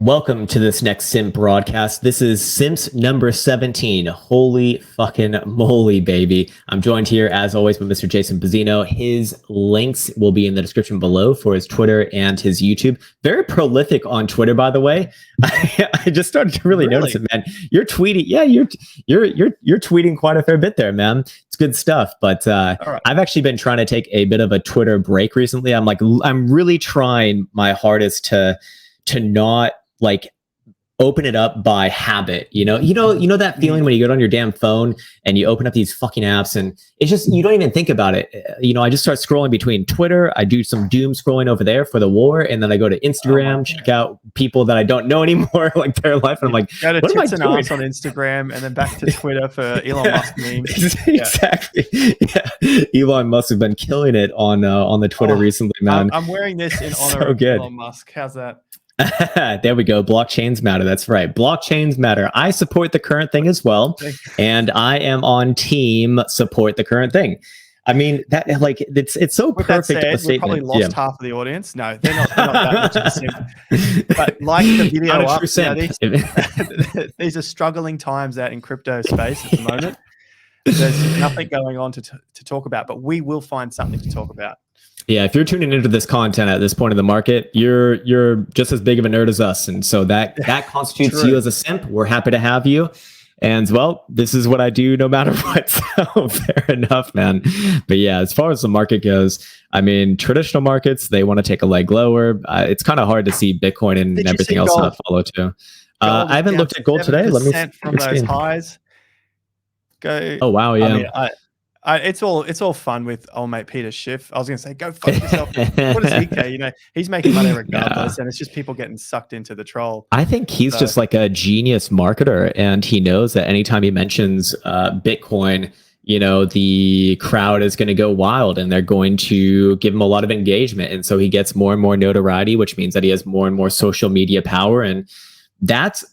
Welcome to this next Simp broadcast. This is Simps number 17. Holy fucking moly, baby. I'm joined here, as always, by Mr. Jason Pizzino. His links will be in the description below for his Twitter and his YouTube. Very prolific on Twitter, by the way. I just started to really notice it, man. You're tweeting. Yeah, you're tweeting quite a fair bit there, man. It's good stuff. But right. I've actually been trying to take a bit of a Twitter break recently. I'm really trying my hardest to not like open it up by habit, you know that feeling when you go on your damn phone and you open up these fucking apps and it's just, you don't even think about it. I just start scrolling between Twitter. I do some doom scrolling over there for the war. And then I go to Instagram, check out people that I don't know anymore, like their life. And I'm like, go to tits and arse on Instagram and then back to Twitter for Elon Musk memes. Exactly. Yeah. Elon Musk has been killing it on the Twitter recently, man. I'm wearing this in honor of Elon Musk. How's that? There we go. Blockchains matter. That's right. Blockchains matter. I support the current thing as well. And I am on team support the current thing. I mean, that it's so with perfect. That said, we've probably lost half of the audience. No, they're not that much of a simp. But like the video up, these are struggling times out in crypto space at the moment. There's nothing going on to talk about, but we will find something to talk about. Yeah, if you're tuning into this content at this point in the market, you're just as big of a nerd as us, and so that constitutes you as a simp. We're happy to have you, and well, this is what I do no matter what. So fair enough, man. But yeah, as far as the market goes, I mean, traditional markets, they want to take a leg lower. It's kind of hard to see Bitcoin and everything else not follow too. I haven't looked at gold today. Let me from those highs. Go. Oh wow, yeah. I mean, it's all fun with old mate Peter Schiff. I was going to say, go fuck yourself. What does he care? He's making money regardless, and it's just people getting sucked into the troll. I think he's just like a genius marketer, and he knows that anytime he mentions Bitcoin, the crowd is going to go wild, and they're going to give him a lot of engagement, and so he gets more and more notoriety, which means that he has more and more social media power, and that's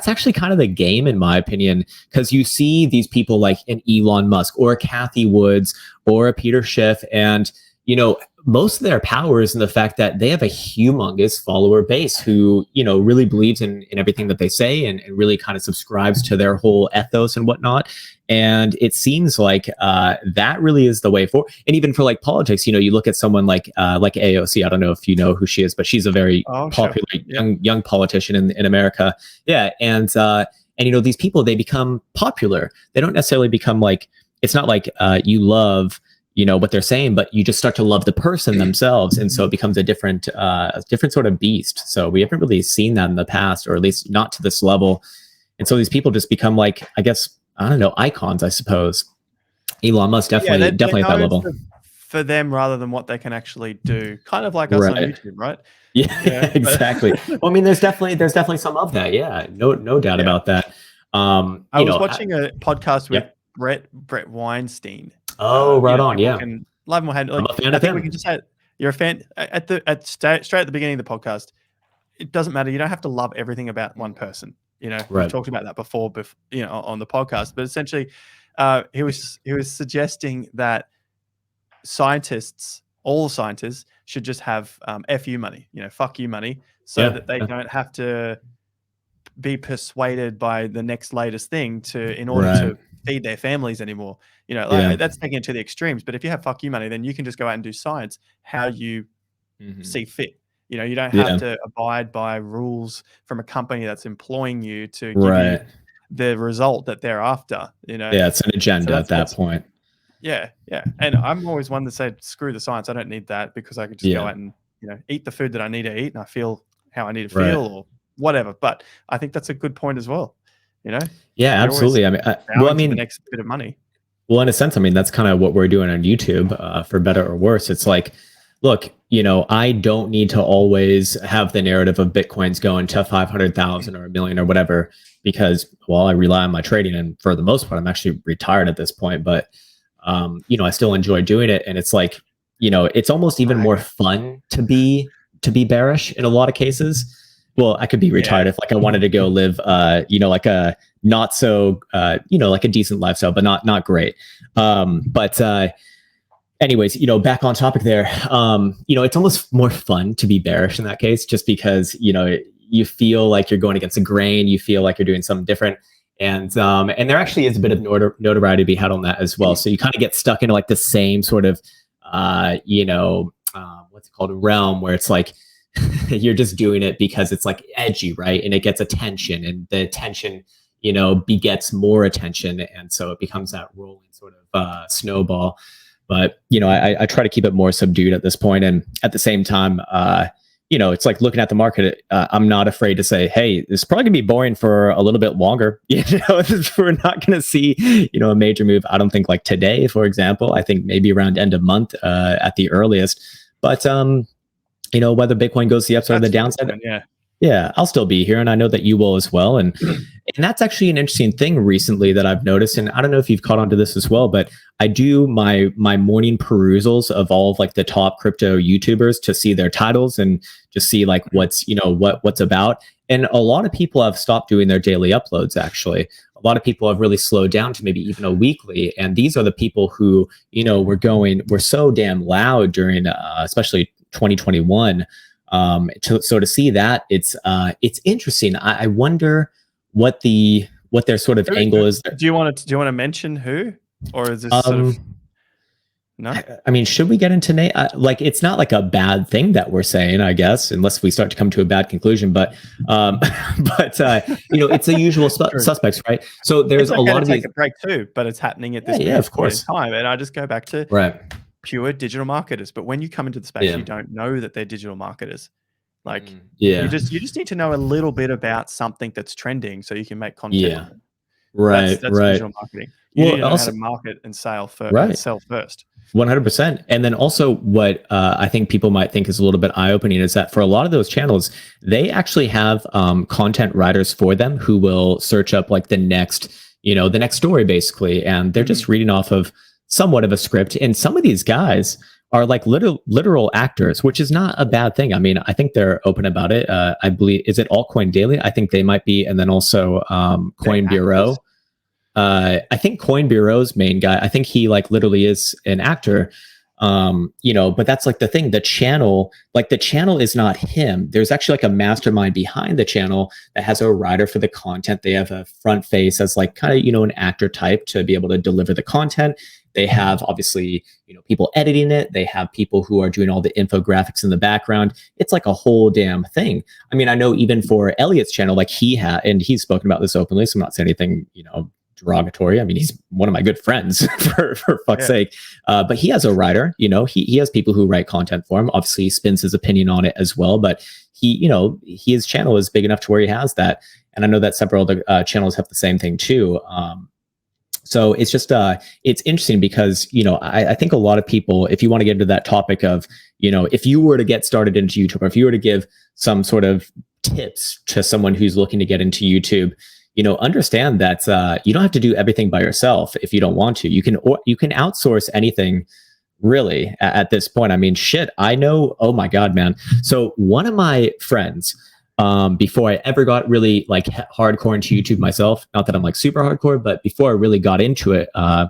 actually kind of the game, in my opinion, because you see these people like an Elon Musk or a Kathy Woods or a Peter Schiff, and most of their power is in the fact that they have a humongous follower base who really believes in everything that they say and really kind of subscribes to their whole ethos and whatnot. And it seems like that really is the way forward. And even for like politics, you look at someone like AOC. I don't know if you know who she is, but she's a very popular young politician in America. Yeah, and these people, they become popular. They don't necessarily become like, it's not like you love what they're saying, but you just start to love the person themselves, and so it becomes a different sort of beast. So we haven't really seen that in the past, or at least not to this level. And so these people just become like, I guess, I don't know, icons, I suppose. Elon Musk definitely at that level. For them, rather than what they can actually do, kind of like us on YouTube, right? Yeah, exactly. Well, I mean, there's definitely some of that. Yeah, no doubt about that. I was watching a podcast with Brett Weinstein. Oh, right on. Yeah. Love him. I think we can just say you're a fan straight at the beginning of the podcast. It doesn't matter. You don't have to love everything about one person. We've talked about that before, on the podcast. But essentially, he was suggesting that all scientists, should just have FU money. Fuck you money, so that they don't have to be persuaded by the next latest thing in order to feed their families anymore. That's taking it to the extremes. But if you have fuck you money, then you can just go out and do science how you see fit. You don't have to abide by rules from a company that's employing you to give you the result that they're after. It's an agenda at that point. Yeah. And I'm always one that said, screw the science. I don't need that, because I can just go out and eat the food that I need to eat, and I feel how I need to feel or whatever. But I think that's a good point as well. Yeah, absolutely. I mean, the next bit of money. Well, in a sense, I mean, that's kind of what we're doing on YouTube, for better or worse. It's like, look, I don't need to always have the narrative of Bitcoins going to 500,000 or a million or whatever, because, well, I rely on my trading, and for the most part, I'm actually retired at this point. But I still enjoy doing it, and it's like, it's almost even more fun to be bearish in a lot of cases. Well, I could be retired if like I wanted to go live, like a not so, like a decent lifestyle, but not great. Anyways, back on topic there, it's almost more fun to be bearish in that case, just because, you feel like you're going against the grain. You feel like you're doing something different. And there actually is a bit of notoriety to be had on that as well. So you kind of get stuck into like the same sort of, what's it called, realm where it's like, you're just doing it because it's like edgy, right? And it gets attention, and the attention, begets more attention. And so it becomes that rolling sort of snowball. But, I try to keep it more subdued at this point. And at the same time, it's like looking at the market. I'm not afraid to say, hey, this is probably gonna be boring for a little bit longer. We're not gonna see, a major move. I don't think like today, for example. I think maybe around end of month at the earliest. But whether Bitcoin goes to the upside or the downside, yeah, I'll still be here, and I know that you will as well. And that's actually an interesting thing recently that I've noticed. And I don't know if you've caught on to this as well, but I do my morning perusals of all of like the top crypto YouTubers to see their titles and just see like what's what's about. And a lot of people have stopped doing their daily uploads. Actually, a lot of people have really slowed down to maybe even a weekly. And these are the people who were so damn loud during especially 2021. So to see that, it's interesting. I wonder what their sort of angle is. Do you want to mention who, or is this sort of no? I mean, should we get into Nate? Like, it's not like a bad thing that we're saying, I guess, unless we start to come to a bad conclusion. But it's the usual suspects, right? So there's a lot of take a break too, but it's happening at this of course time, and I just go back to pure digital marketers. But when you come into the space, you don't know that they're digital marketers. Like, you just need to know a little bit about something that's trending so you can make content. Yeah, that's digital marketing. You need to know how to market and sell first. Sell first. 100%. And then also what I think people might think is a little bit eye-opening is that for a lot of those channels, they actually have content writers for them who will search up like the next story basically. And they're just reading off of somewhat of a script. And some of these guys are like literal actors, which is not a bad thing. I mean, I think they're open about it. I believe, is it Altcoin Daily? I think they might be. And then also Coin Bureau. I think Coin Bureau's main guy, I think he like literally is an actor. But that's like the thing, the channel is not him. There's actually like a mastermind behind the channel that has a writer for the content. They have a front face as like kind of, an actor type to be able to deliver the content. They have obviously, people editing it. They have people who are doing all the infographics in the background. It's like a whole damn thing. I mean, I know even for Elliot's channel, like and he's spoken about this openly, so I'm not saying anything, derogatory. I mean, he's one of my good friends for fuck's sake. But he has a writer, he has people who write content for him. Obviously he spins his opinion on it as well, but his channel is big enough to where he has that. And I know that several other channels have the same thing too. So it's just, it's interesting because, I think a lot of people, if you want to get into that topic of, if you were to get started into YouTube, or if you were to give some sort of tips to someone who's looking to get into YouTube, understand that you don't have to do everything by yourself if you don't want to. You can outsource anything really at this point. I mean, shit, I know. Oh my God, man. So one of my friends, before I ever got really like hardcore into YouTube myself, not that I'm like super hardcore, but before I really got into it, I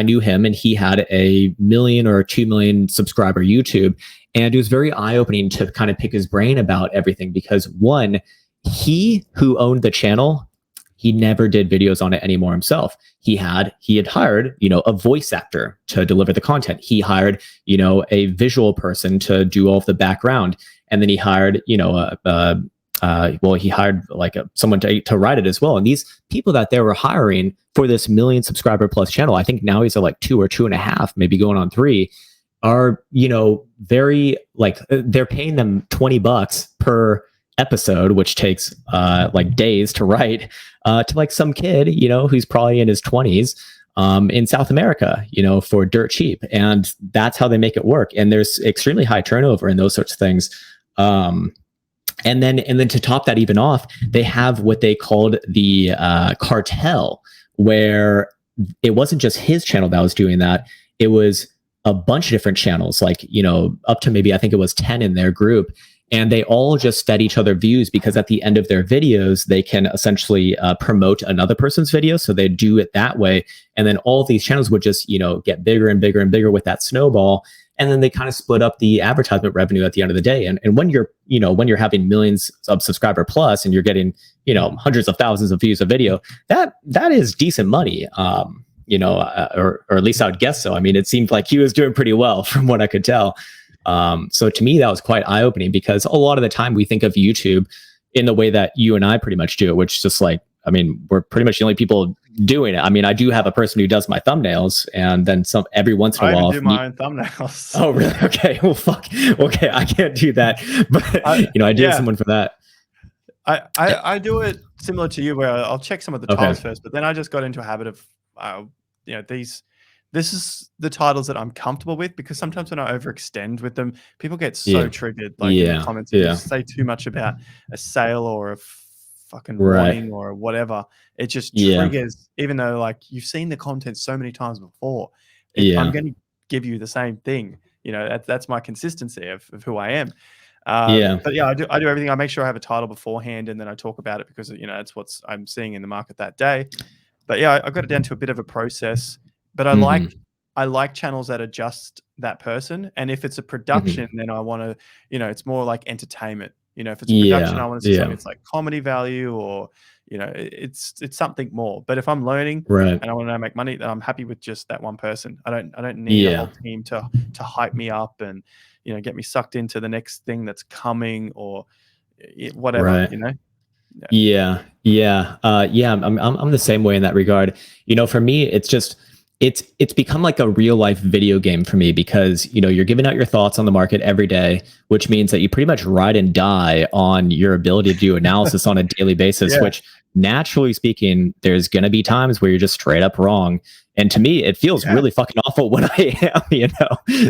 knew him, and he had a 1 million or 2 million subscriber YouTube. And it was very eye-opening to kind of pick his brain about everything because one, he who owned the channel, he never did videos on it anymore himself. He had hired, a voice actor to deliver the content. He hired, a visual person to do all of the background. And then he hired, he hired like someone to write it as well. And these people that they were hiring for this 1 million subscriber plus channel, I think now he's at like 2 or 2.5, maybe going on 3, are, very like they're paying them $20 per episode, which takes like days to write, to like some kid, who's probably in his 20s in South America, for dirt cheap. And that's how they make it work. And there's extremely high turnover and those sorts of things. And then to top that even off, they have what they called the cartel, where it wasn't just his channel that was doing that. It was a bunch of different channels, like, up to maybe, I think it was 10 in their group. and they all just fed each other views, because at the end of their videos, they can essentially promote another person's video. So they do it that way. And then all of these channels would just, get bigger and bigger and bigger with that snowball. And then they kind of split up the advertisement revenue at the end of the day. And when you're, when you're having millions of subscriber plus and you're getting, hundreds of thousands of views a video, that is decent money. Or at least I would guess so. I mean, it seemed like he was doing pretty well from what I could tell. So to me, that was quite eye-opening, because a lot of the time we think of YouTube in the way that you and I pretty much do it, which is just like, I mean, we're pretty much the only people doing it. I mean, I do have a person who does my thumbnails, and then some every once in a while. I do my own thumbnails. Oh, really? Okay. Well, fuck. Okay, I can't do that, but I do have someone for that. I do it similar to you, where I'll check some of the titles first, but then I just got into a habit of, this is the titles that I'm comfortable with, because sometimes when I overextend with them, people get so triggered, like in the comments, if you say too much about a sale or a fucking warning or whatever, it just triggers, even though like you've seen the content so many times before. I'm going to give you the same thing. That's my consistency of who I am. But I do everything. I make sure I have a title beforehand, and then I talk about it, because it's what I'm seeing in the market that day. But yeah, I got it down to a bit of a process. But I like channels that are just that person. And if it's a production, then I want to, it's more like entertainment. If it's a production, I want to see something that's like comedy value, or it's something more. But if I'm learning and I want to make money, then I'm happy with just that one person. I don't need a whole team to hype me up and get me sucked into the next thing that's coming, or whatever. I'm the same way in that regard. For me, it's just it's become like a real life video game for me, because you're giving out your thoughts on the market every day, which means that you pretty much ride and die on your ability to do analysis on a daily basis, which naturally speaking, there's going to be times where you're just straight up wrong. And to me, it feels really fucking awful when I am,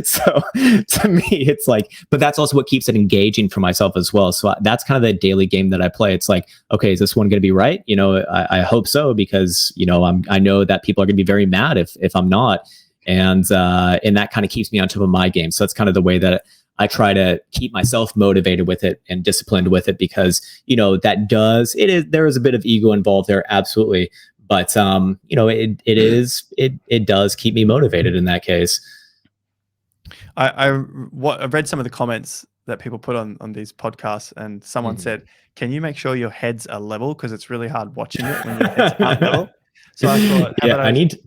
So to me, it's like, but that's also what keeps it engaging for myself as well. So that's kind of the daily game that I play. It's like, okay, is this one going to be right? I hope so, because, I know that people are going to be very mad if I'm not. And that kind of keeps me on top of my game. So that's kind of the way that I try to keep myself motivated with it and disciplined with it, because, there is a bit of ego involved there. Absolutely. But it does keep me motivated in that case. I read some of the comments that people put on these podcasts, and someone said, "Can you make sure your heads are level, because it's really hard watching it when your heads aren't level?" So I thought, I need.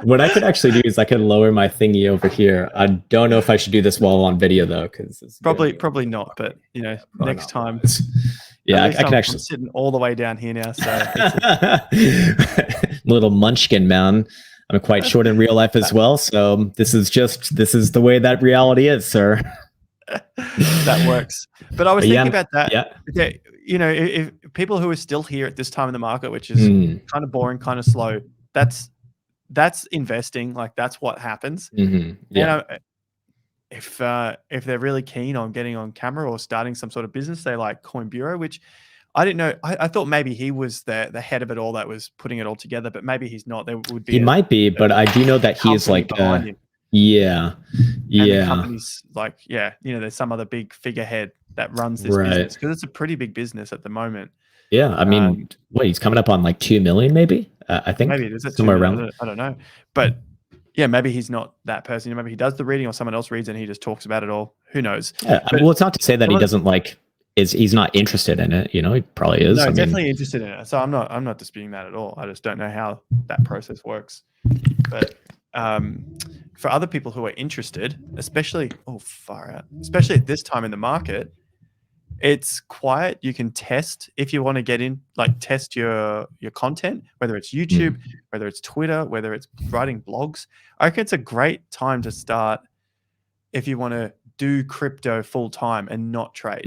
What I could actually do is I could lower my thingy over here. I don't know if I should do this while on video though, because probably not. But next time. I can actually. I'm sitting all the way down here now, so little munchkin, man. I'm quite short in real life as well, so this is the way that reality is, sir. That works. But I was thinking about that. If people who are still here at this time in the market, which is kind of boring, kind of slow, that's investing. Like that's what happens. If they're really keen on getting on camera or starting some sort of business, they like Coin Bureau, which I didn't know. I thought maybe he was the head of it all, that was putting it all together, but maybe he's not. There would be. He might be, but I do know that he is like. And the company's like, there's some other big figurehead that runs this business, because it's a pretty big business at the moment. Yeah, I mean, he's coming up on like 2 million, maybe. I think maybe it is somewhere around. I don't know, but. Yeah, maybe he's not that person. Maybe he does the reading, or someone else reads and he just talks about it all. Who knows? Yeah, well, it's not to say that he doesn't he's not interested in it. He probably is. No, definitely interested in it. So I'm not disputing that at all. I just don't know how that process works. But for other people who are interested, especially especially at this time in the market, it's quiet. You can test if you want to get in, test your content, whether it's YouTube, whether it's Twitter, whether it's writing blogs. I reckon it's a great time to start if you want to do crypto full time and not trade.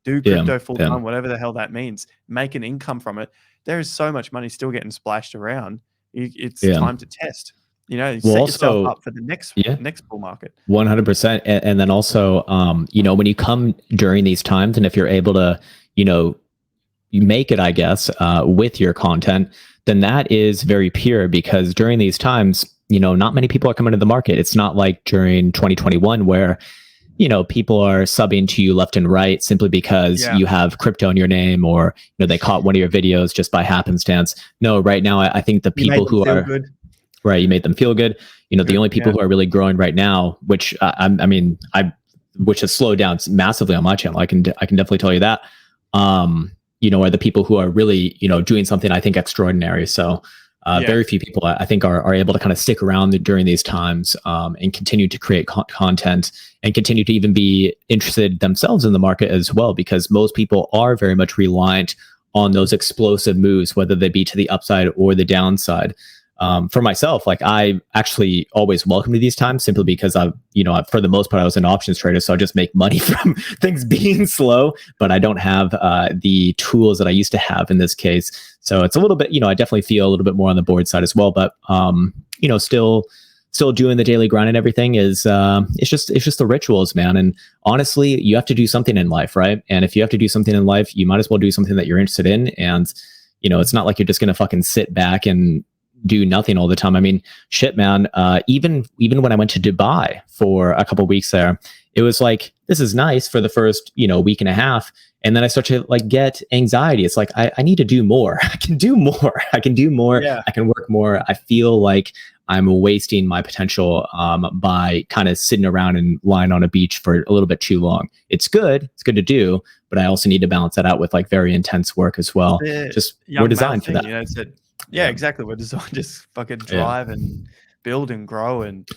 Do crypto full time, whatever the hell that means. Make an income from it. There is so much money still getting splashed around. It's time to test. Set yourself up for the next bull market. 100%. And then also, when you come during these times, and if you're able to, you make it, I guess, with your content, then that is very pure, because during these times, not many people are coming to the market. It's not like during 2021 where people are subbing to you left and right simply because you have crypto in your name, or they caught one of your videos just by happenstance. No, right now I think the people who are good. Right, you made them feel good. The only people who are really growing right now, which which has slowed down massively on my channel. I can definitely tell you that. Are the people who are really doing something I think extraordinary. So very few people I think are able to kind of stick around during these times and continue to create content and continue to even be interested themselves in the market as well, because most people are very much reliant on those explosive moves, whether they be to the upside or the downside. For myself, like I actually always welcome to these times simply because for the most part, I was an options trader. So I just make money from things being slow, but I don't have the tools that I used to have in this case. So it's a little bit, I definitely feel a little bit more on the board side as well, but still doing the daily grind and everything is, it's just the rituals, man. And honestly, you have to do something in life, right? And if you have to do something in life, you might as well do something that you're interested in. And, it's not like you're just going to fucking sit back and do nothing all the time. I mean, shit, man. Even when I went to Dubai for a couple of weeks there, it was like, this is nice for the first, week and a half. And then I start to like get anxiety. It's like, I need to do more. I can do more. I can do more. Yeah. I can work more. I feel like I'm wasting my potential by kind of sitting around and lying on a beach for a little bit too long. It's good. It's good to do, but I also need to balance that out with like very intense work as well. Just we're designed for that. Yeah, exactly. We're designed just fucking drive and build and grow and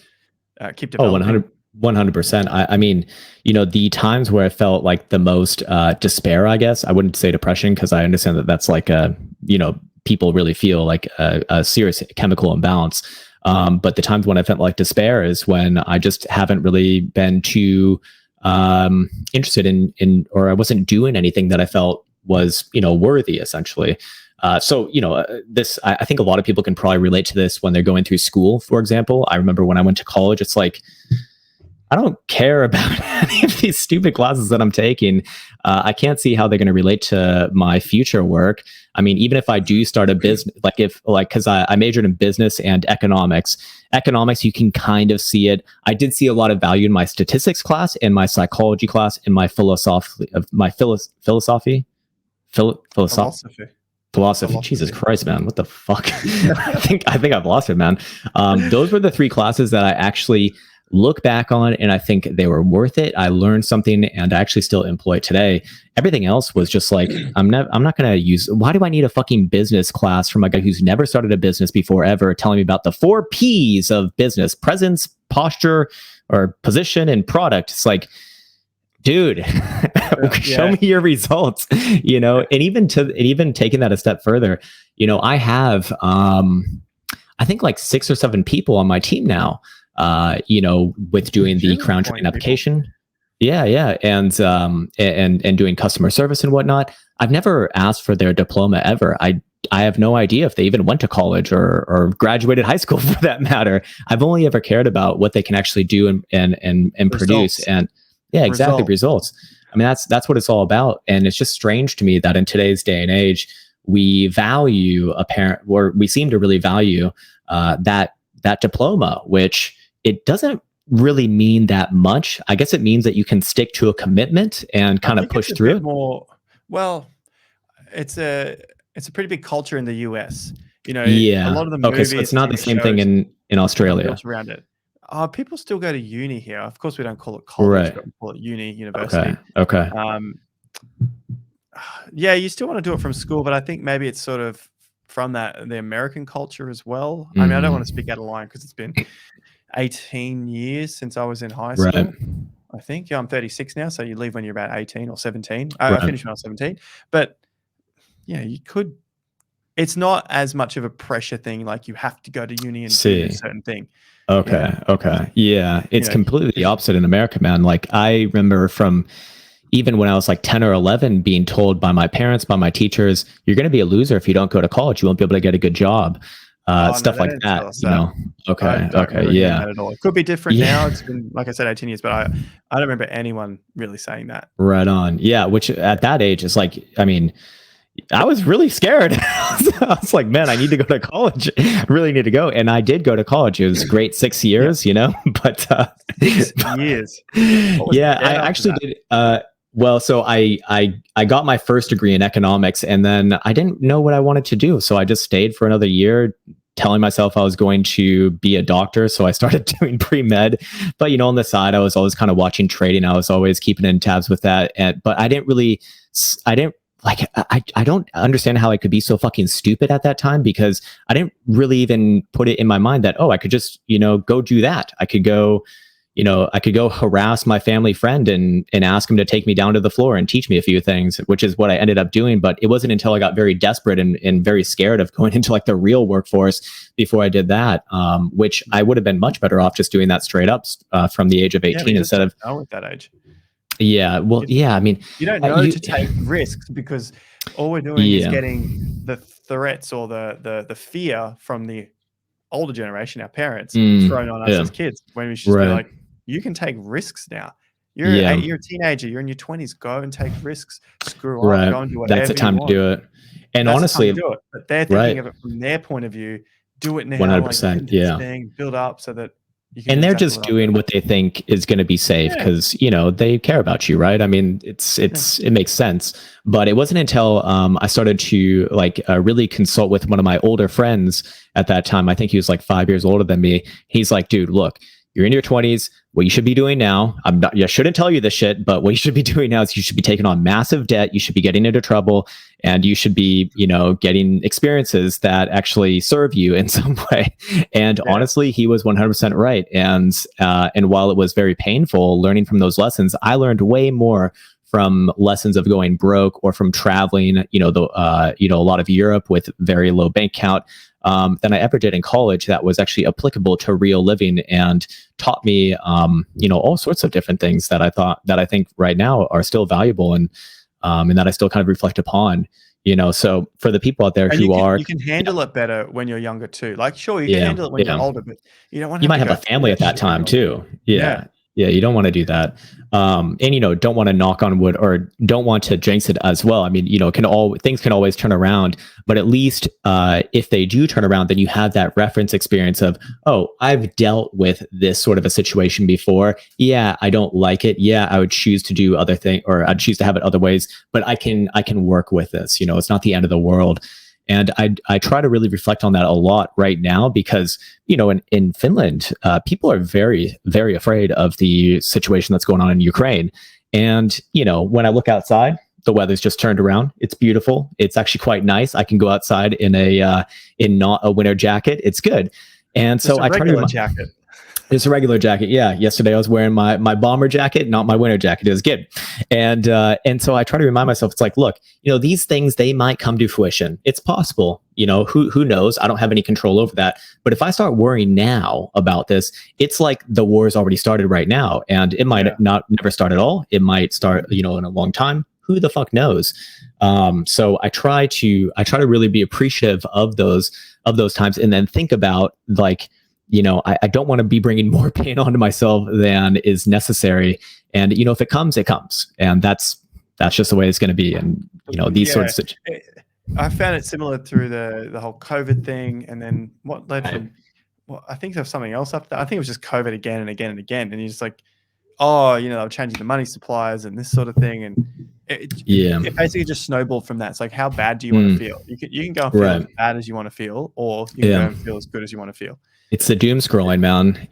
keep developing. 100%. I mean, the times where I felt like the most despair, I guess I wouldn't say depression, because I understand that that's like people really feel like a serious chemical imbalance. But the times when I felt like despair is when I just haven't really been too interested in, or I wasn't doing anything that I felt was, worthy, essentially. So, this, I think a lot of people can probably relate to this when they're going through school, for example. I remember when I went to college, it's like, I don't care about any of these stupid classes that I'm taking. I can't see how they're going to relate to my future work. I mean, even if I do start a business, because I majored in business and economics. Economics, you can kind of see it. I did see a lot of value in my statistics class, in my psychology class, in my philosophy. Jesus Christ, man, what the fuck? I think I've lost it, man. Those were the three classes that I actually look back on, and I think they were worth it. I learned something, and I actually still employ it today. Everything else was just like, I'm not going to use. Why do I need a fucking business class from a guy who's never started a business before ever, telling me about the 4 P's of business: presence, posture, or position, and product? It's like, dude, show me your results, and even taking that a step further, I have, I think like 6 or 7 people on my team now, with doing the Krown training application. Yeah. And doing customer service and whatnot. I've never asked for their diploma ever. I have no idea if they even went to college or graduated high school for that matter. I've only ever cared about what they can actually do and produce. And yeah, exactly. Results. I mean, that's what it's all about. And it's just strange to me that in today's day and age, we seem to really value that diploma, which it doesn't really mean that much. I guess it means that you can stick to a commitment and kind of push through it more. Well, it's a pretty big culture in the US. Yeah. A lot of the movies, so it's not the same thing in Australia. Around it. People still go to uni here. Of course, we don't call it college, right. But we call it university. Okay. Yeah, you still want to do it from school, but I think maybe it's sort of from the American culture as well. I mean, I don't want to speak out of line because it's been 18 years since I was in high school. Right. I think. Yeah, I'm 36 now, so you leave when you're about 18 or 17. I finished when I was 17. But yeah, you could. It's not as much of a pressure thing, like you have to go to uni and do a certain thing. Okay. Yeah, it's completely the opposite in America, man. Like I remember from even when I was like 10 or 11 being told by my parents, by my teachers, you're going to be a loser if you don't go to college. You won't be able to get a good job. Stuff like that, Okay. Yeah. It could be different now. It's been, like I said, 18 years, but I don't remember anyone really saying that. Right on. Yeah. Which at that age is like, I mean, I was really scared. I was like, man, I need to go to college. I really need to go. And I did go to college. It was great 6 years, but 6 years. Yeah, I actually did. Well, so I got my first degree in economics, and then I didn't know what I wanted to do. So I just stayed for another year, telling myself I was going to be a doctor. So I started doing pre-med, but on the side, I was always kind of watching trading. I was always keeping in tabs with that. But I didn't like, I don't understand how I could be so fucking stupid at that time, because I didn't really even put it in my mind that, I could just, go do that. I could go harass my family friend and ask him to take me down to the floor and teach me a few things, which is what I ended up doing. But it wasn't until I got very desperate and very scared of going into like the real workforce before I did that, which I would have been much better off just doing that straight up from the age of 18 instead of at that age. Yeah, well, I mean, you don't know to take risks, because all we're doing is getting the threats or the fear from the older generation, our parents, thrown on us as kids, when we should just be like, you can take risks now. You're a teenager. You're in your 20s. Go and take risks. Screw up. Go and do whatever. That's the time to do it. And that's honestly, the time to do it. But they're thinking of it from their point of view. Do it now. 100%. Like, build up so that. And they're just doing what they think is going to be safe, because they care about you, right? I mean, it makes sense. But it wasn't until I started to really consult with one of my older friends at that time. I think he was like 5 years older than me. He's like, dude, look, you're in your 20s. What you should be doing now, I shouldn't tell you this shit, but what you should be doing now is you should be taking on massive debt. You should be getting into trouble, and you should be, getting experiences that actually serve you in some way. And honestly, he was 100% right. And while it was very painful learning from those lessons, I learned way more from lessons of going broke or from traveling, a lot of Europe with very low bank count, than I ever did in college that was actually applicable to real living, and taught me, all sorts of different things that I think right now are still valuable, and that I still kind of reflect upon, so for the people out there you can handle it better when you're younger too. Like, sure, you can handle it when you're older, but you don't want to. You might have a family at that time too. Yeah, you don't want to do that. And, don't want to knock on wood, or don't want to jinx it as well. I mean, things can always turn around, but at least if they do turn around, then you have that reference experience of, I've dealt with this sort of a situation before. Yeah, I don't like it. Yeah, I would choose to do other things, or I'd choose to have it other ways, but I can work with this. It's not the end of the world. And I try to really reflect on that a lot right now, because, in Finland, people are very, very afraid of the situation that's going on in Ukraine. And, when I look outside, the weather's just turned around. It's beautiful. It's actually quite nice. I can go outside in not a winter jacket. It's good. And so I try to jacket. It's a regular jacket. Yeah. Yesterday I was wearing my bomber jacket, not my winter jacket. It was good. And so I try to remind myself, it's like, look, these things, they might come to fruition. It's possible, who knows? I don't have any control over that. But if I start worrying now about this, it's like the war's already started right now, and it might never start at all. It might start, in a long time. Who the fuck knows? So I try to really be appreciative of those times, and then think about I don't want to be bringing more pain onto myself than is necessary. And, if it comes, it comes. And that's just the way it's going to be. And, these sorts of situations. I found it similar through the whole COVID thing. And then what led from, I think there's something else up there. I think it was just COVID again and again and again. And you're just like, they were changing the money supplies and this sort of thing. And it basically just snowballed from that. It's like, how bad do you want to feel? You can go and feel as bad as you want to feel, or you can go and feel as good as you want to feel. It's the doom scrolling, man,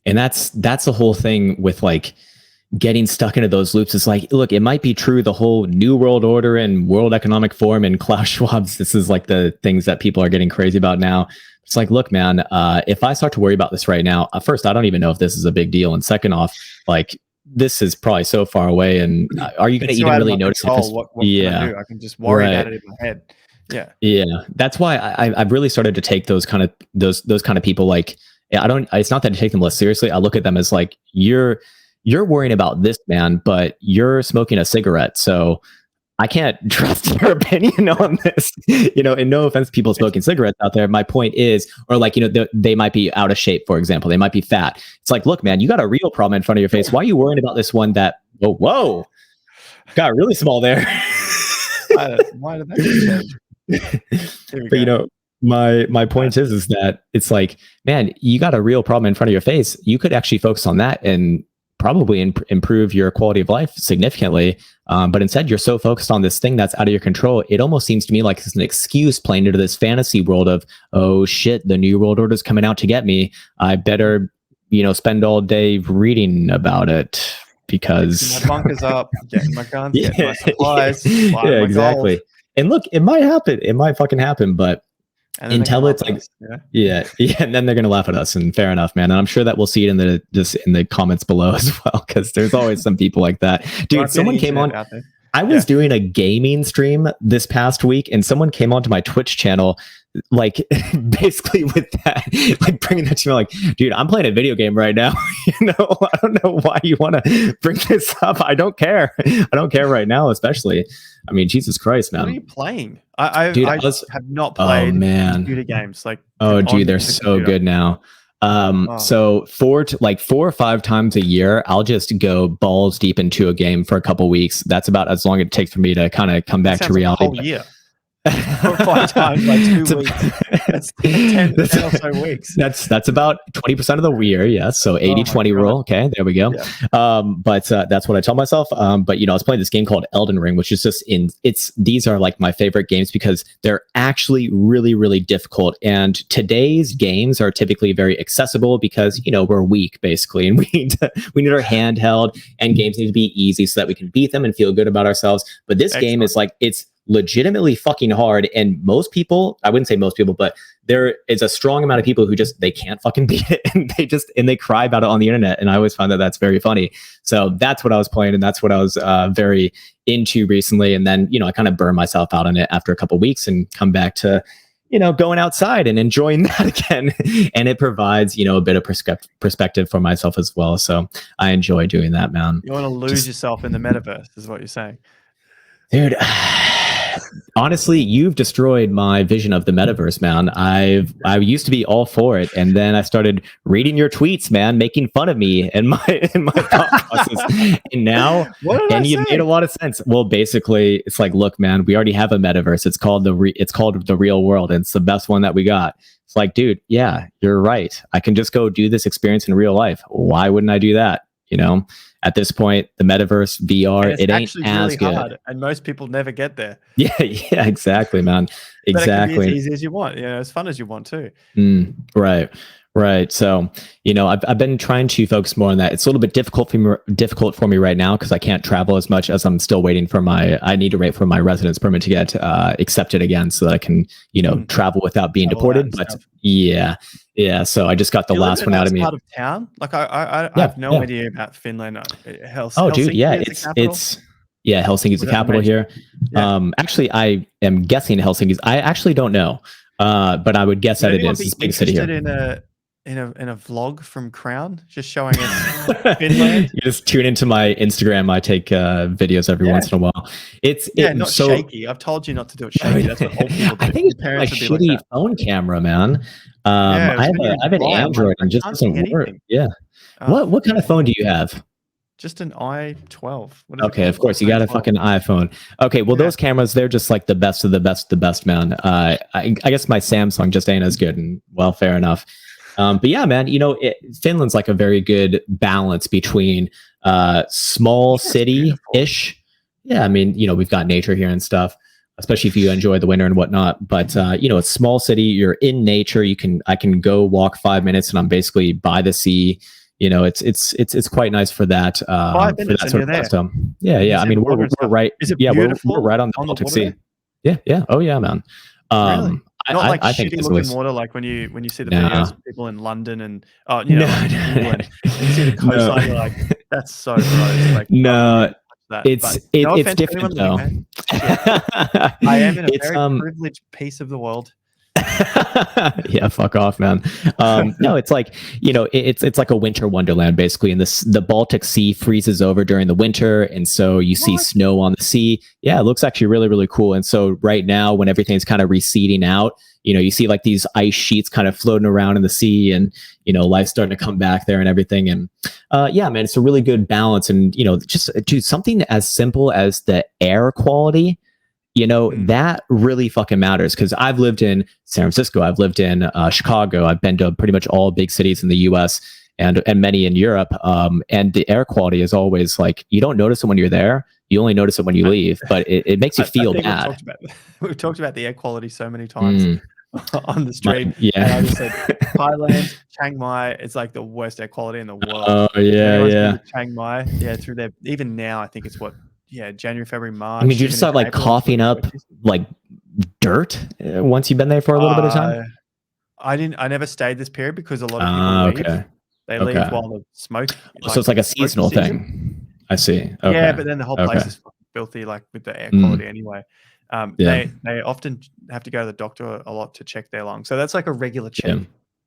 and that's the whole thing with getting stuck into those loops. It's like, look, it might be true, the whole New World Order and World Economic Forum and Klaus Schwab's, this is like the things that people are getting crazy about now. It's like, look, man, if I start to worry about this right now, first, I don't even know if this is a big deal. And second off, this is probably so far away. And are you going to even really notice? What can I do? I can just worry about it in my head. Yeah. That's why I've really started to take those kind of people. It's not that I take them less seriously. I look at them as like, you're worrying about this, man, but you're smoking a cigarette. So I can't trust your opinion on this, and no offense to people smoking cigarettes out there. My point is, or they might be out of shape, for example, they might be fat. It's like, look, man, you got a real problem in front of your face. Why are you worrying about this one that, whoa, got really small there? Why did that change? But you know, my point is that it's like, man, you got a real problem in front of your face. You could actually focus on that and probably improve your quality of life significantly. But instead, you're so focused on this thing that's out of your control. It almost seems to me like it's an excuse playing into this fantasy world of, oh shit, the new world order is coming out to get me. I better, you know, spend all day reading about it because my bunkers up, getting my guns, getting my supplies, yeah, exactly. Gold. And look, it might happen. It might fucking happen, but until it's like, yeah, and then they're gonna laugh at us. And fair enough, man. And I'm sure that we'll see it in the comments below as well, because there's always some people like that. Dude, someone came on. I was doing a gaming stream this past week, and someone came onto my Twitch channel, like basically with that, like bringing that to me, like, dude, I'm playing a video game right now. You know, I don't know why you want to bring this up. I don't care. I don't care right now, especially. I mean, Jesus Christ, man. What are you playing? I have not played computer games. Like, oh, dude, they're so good now. So 4 or 5 times a year, I'll just go balls deep into a game for a couple weeks. That's about as long as it takes for me to kind of come back to reality. Like a whole year. 4 or 5 times, like 2 weeks. That's 10 or so weeks. That's about 20% of the year. Yes. So 80-20 rule. Okay, there we go. Yeah. But that's what I tell myself. But you know, I was playing this game called Elden Ring, which is just these are like my favorite games because they're actually really, really difficult. And today's games are typically very accessible because, you know, we're weak basically, and we need our handheld, and games need to be easy so that we can beat them and feel good about ourselves. But this game is like, it's legitimately fucking hard, and most people, I wouldn't say most people, but there is a strong amount of people who just, they can't fucking beat it, and they cry about it on the internet, and I always find that that's very funny. So that's what I was playing, and that's what I was very into recently. And then, you know, I kind of burned myself out on it after a couple of weeks and come back to, you know, going outside and enjoying that again. And it provides, you know, a bit of perspective for myself as well. So I enjoy doing that, man. You want to lose yourself in the metaverse is what you're saying. Dude, honestly, you've destroyed my vision of the metaverse, man. I used to be all for it, and then I started reading your tweets, man, making fun of me and my thought process. And now, you made a lot of sense. Well, basically, it's like, look, man, we already have a metaverse. It's called the real world, and it's the best one that we got. It's like, dude, yeah, you're right. I can just go do this experience in real life. Why wouldn't I do that? You know. At this point, the metaverse VR, it ain't as good. Hard, and most people never get there. Yeah, exactly, man. Exactly. But it can be as easy as you want. You know, as fun as you want too. Right. So, you know, I've been trying to focus more on that. It's a little bit difficult for me right now because I can't travel as much, as I'm still waiting for I need to wait for my residence permit to get accepted again so that I can, you know, travel without being deported. But yeah. So I just got the last one out of me. Part of town, like I have no idea about Finland. Dude, yeah, it's Helsinki's the capital here. Yeah. Actually, I am guessing Helsinki's. I actually don't know. But I would guess that it is. It's a big city here. In a vlog from Krown, just showing us Finland. You just tune into my Instagram. I take videos every once in a while. It's not so shaky. I've told you not to do it shaky. That's what old people do. I think it's like shitty phone camera, man. I have an Android and just doesn't work. Yeah. What kind of phone do you have? Just an i12. Okay, of course you got a fucking iPhone. Okay, well those cameras, they're just like the best of the best, man. I guess my Samsung just ain't as good, and well, fair enough. But yeah, man, you know, Finland's like a very good balance between small city-ish. Yeah, I mean, you know, we've got nature here and stuff, especially if you enjoy the winter and whatnot. But you know, it's small city. You're in nature. I can go walk 5 minutes, and I'm basically by the sea. You know, it's quite nice for that. 5 minutes, for that sort of Yeah. I mean, we're right. Is it beautiful? We're right on the Baltic Sea. Yeah. Oh yeah, man. Really? Not like shitty looking water, like when you see the videos of people in London and England, and you see the coastline, you're like, that's so gross. Like, it's different though. I am in a very privileged piece of the world. Yeah, fuck off, man. No, it's like, you know, it's like a winter wonderland basically, and the Baltic Sea freezes over during the winter, and so you see snow on the sea. Yeah, it looks actually really, really cool. And so right now, when everything's kind of receding out, you know, you see like these ice sheets kind of floating around in the sea, and you know, life's starting to come back there and everything. And yeah, man, it's a really good balance. And you know, just do something as simple as the air quality that really fucking matters, because I've lived in San Francisco, I've lived in Chicago, I've been to pretty much all big cities in the US and many in Europe. And the air quality is always like, you don't notice it when you're there, you only notice it when you leave, but it makes you feel bad. We've talked about the air quality so many times on the stream. Yeah. And I just said Thailand, Chiang Mai, it's like the worst air quality in the world. Oh yeah. Chiang Mai, through there. Even now, I think it's January, February, March. I mean, you just start like coughing up like dirt once you've been there for a little bit of time. I never stayed this period because a lot of people leave. They leave while the smoke. So it's like a seasonal thing. I see. Okay. Yeah, but then the whole place is filthy, like with the air quality anyway. They often have to go to the doctor a lot to check their lungs. So that's like a regular check.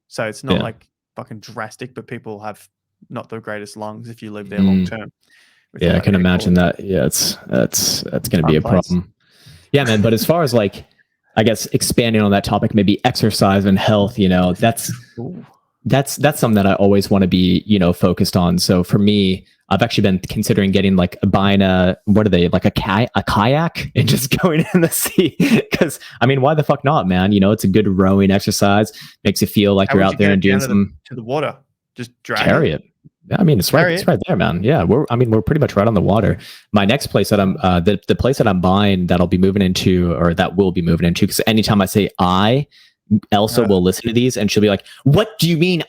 So it's not like fucking drastic, but people have not the greatest lungs if you live there long term. Yeah, I can imagine that. Yeah, that's going to be a problem. Yeah, man. But as far as like, I guess expanding on that topic, maybe exercise and health, that's something that I always want to be, focused on. So for me, I've actually been considering buying like a kayak and just going in the sea. Because I mean, why the fuck not, man? It's a good rowing exercise. Makes you feel like you're out there and doing to the water. Just carry it. Yeah, I mean, it's right there, man. Yeah, we're pretty much right on the water. My next place that I'm, the place that I'm buying, that I'll be moving into, or that we'll be moving into, because anytime I say Elsa will listen to these and she'll be like, "What do you mean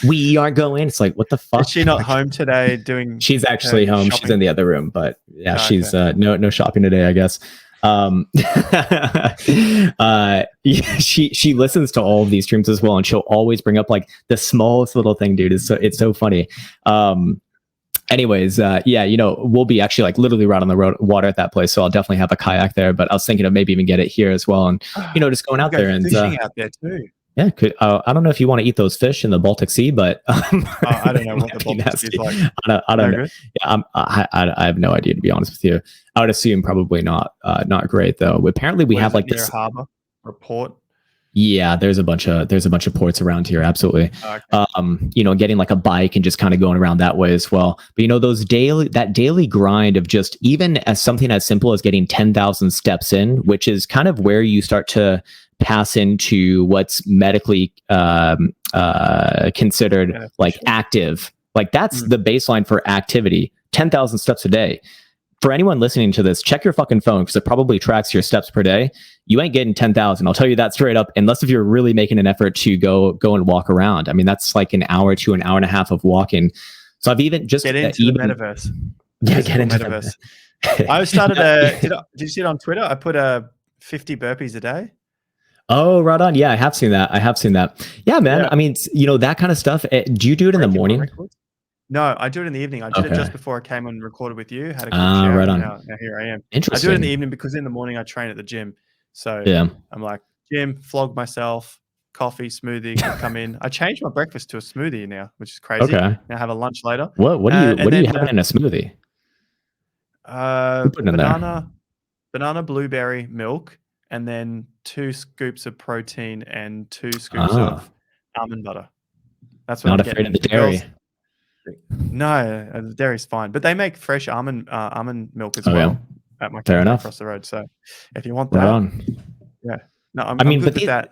we are going?" It's like, what the fuck? Is she not home today doing? She's actually home. Shopping? She's in the other room, but yeah, she's no shopping today, I guess. She listens to all of these streams as well, and she'll always bring up like the smallest little thing, dude. It's so funny. Anyways, we'll be actually like literally right on the water at that place, so I'll definitely have a kayak there. But I was thinking of maybe even get it here as well, and just going out there and fishing out there too. Yeah, I don't know if you want to eat those fish in the Baltic Sea, but I don't know what the Baltic Sea is like. I don't know. Yeah, I have no idea, to be honest with you. I would assume probably not great though. Apparently, we have like this harbor or port. Yeah, there's a bunch of ports around here. Absolutely. Okay. Getting like a bike and just kind of going around that way as well. But that daily grind of just even as something as simple as getting 10,000 steps in, which is kind of where you start to pass into what's medically considered like active. Like that's the baseline for activity. 10,000 steps a day. For anyone listening to this, check your fucking phone, because it probably tracks your steps per day. You ain't getting 10,000. I'll tell you that straight up, unless if you're really making an effort to go and walk around. I mean, that's like an hour to an hour and a half of walking. So I've even just get into the metaverse. Yeah, get into the metaverse. I started did you see it on Twitter? I put 50 burpees a day. Oh, right on. Yeah, I have seen that. Yeah, man. Yeah. I mean, that kind of stuff. Do you do it in the morning? No, I do it in the evening. I did it just before I came and recorded with you. Had a quick shower. Right on. Now here I am. Interesting. I do it in the evening because in the morning I train at the gym. So I'm like, gym, flog myself, coffee, smoothie, come in. I changed my breakfast to a smoothie now, which is crazy. Okay. Now I have a lunch later. What do you have in a smoothie? Banana, blueberry, milk, and then 2 scoops of protein and 2 scoops of almond butter. That's what I'm afraid of the dairy. No, the dairy's fine, but they make fresh almond milk as well at my cafe across the road. So if you want that, I'm good with that.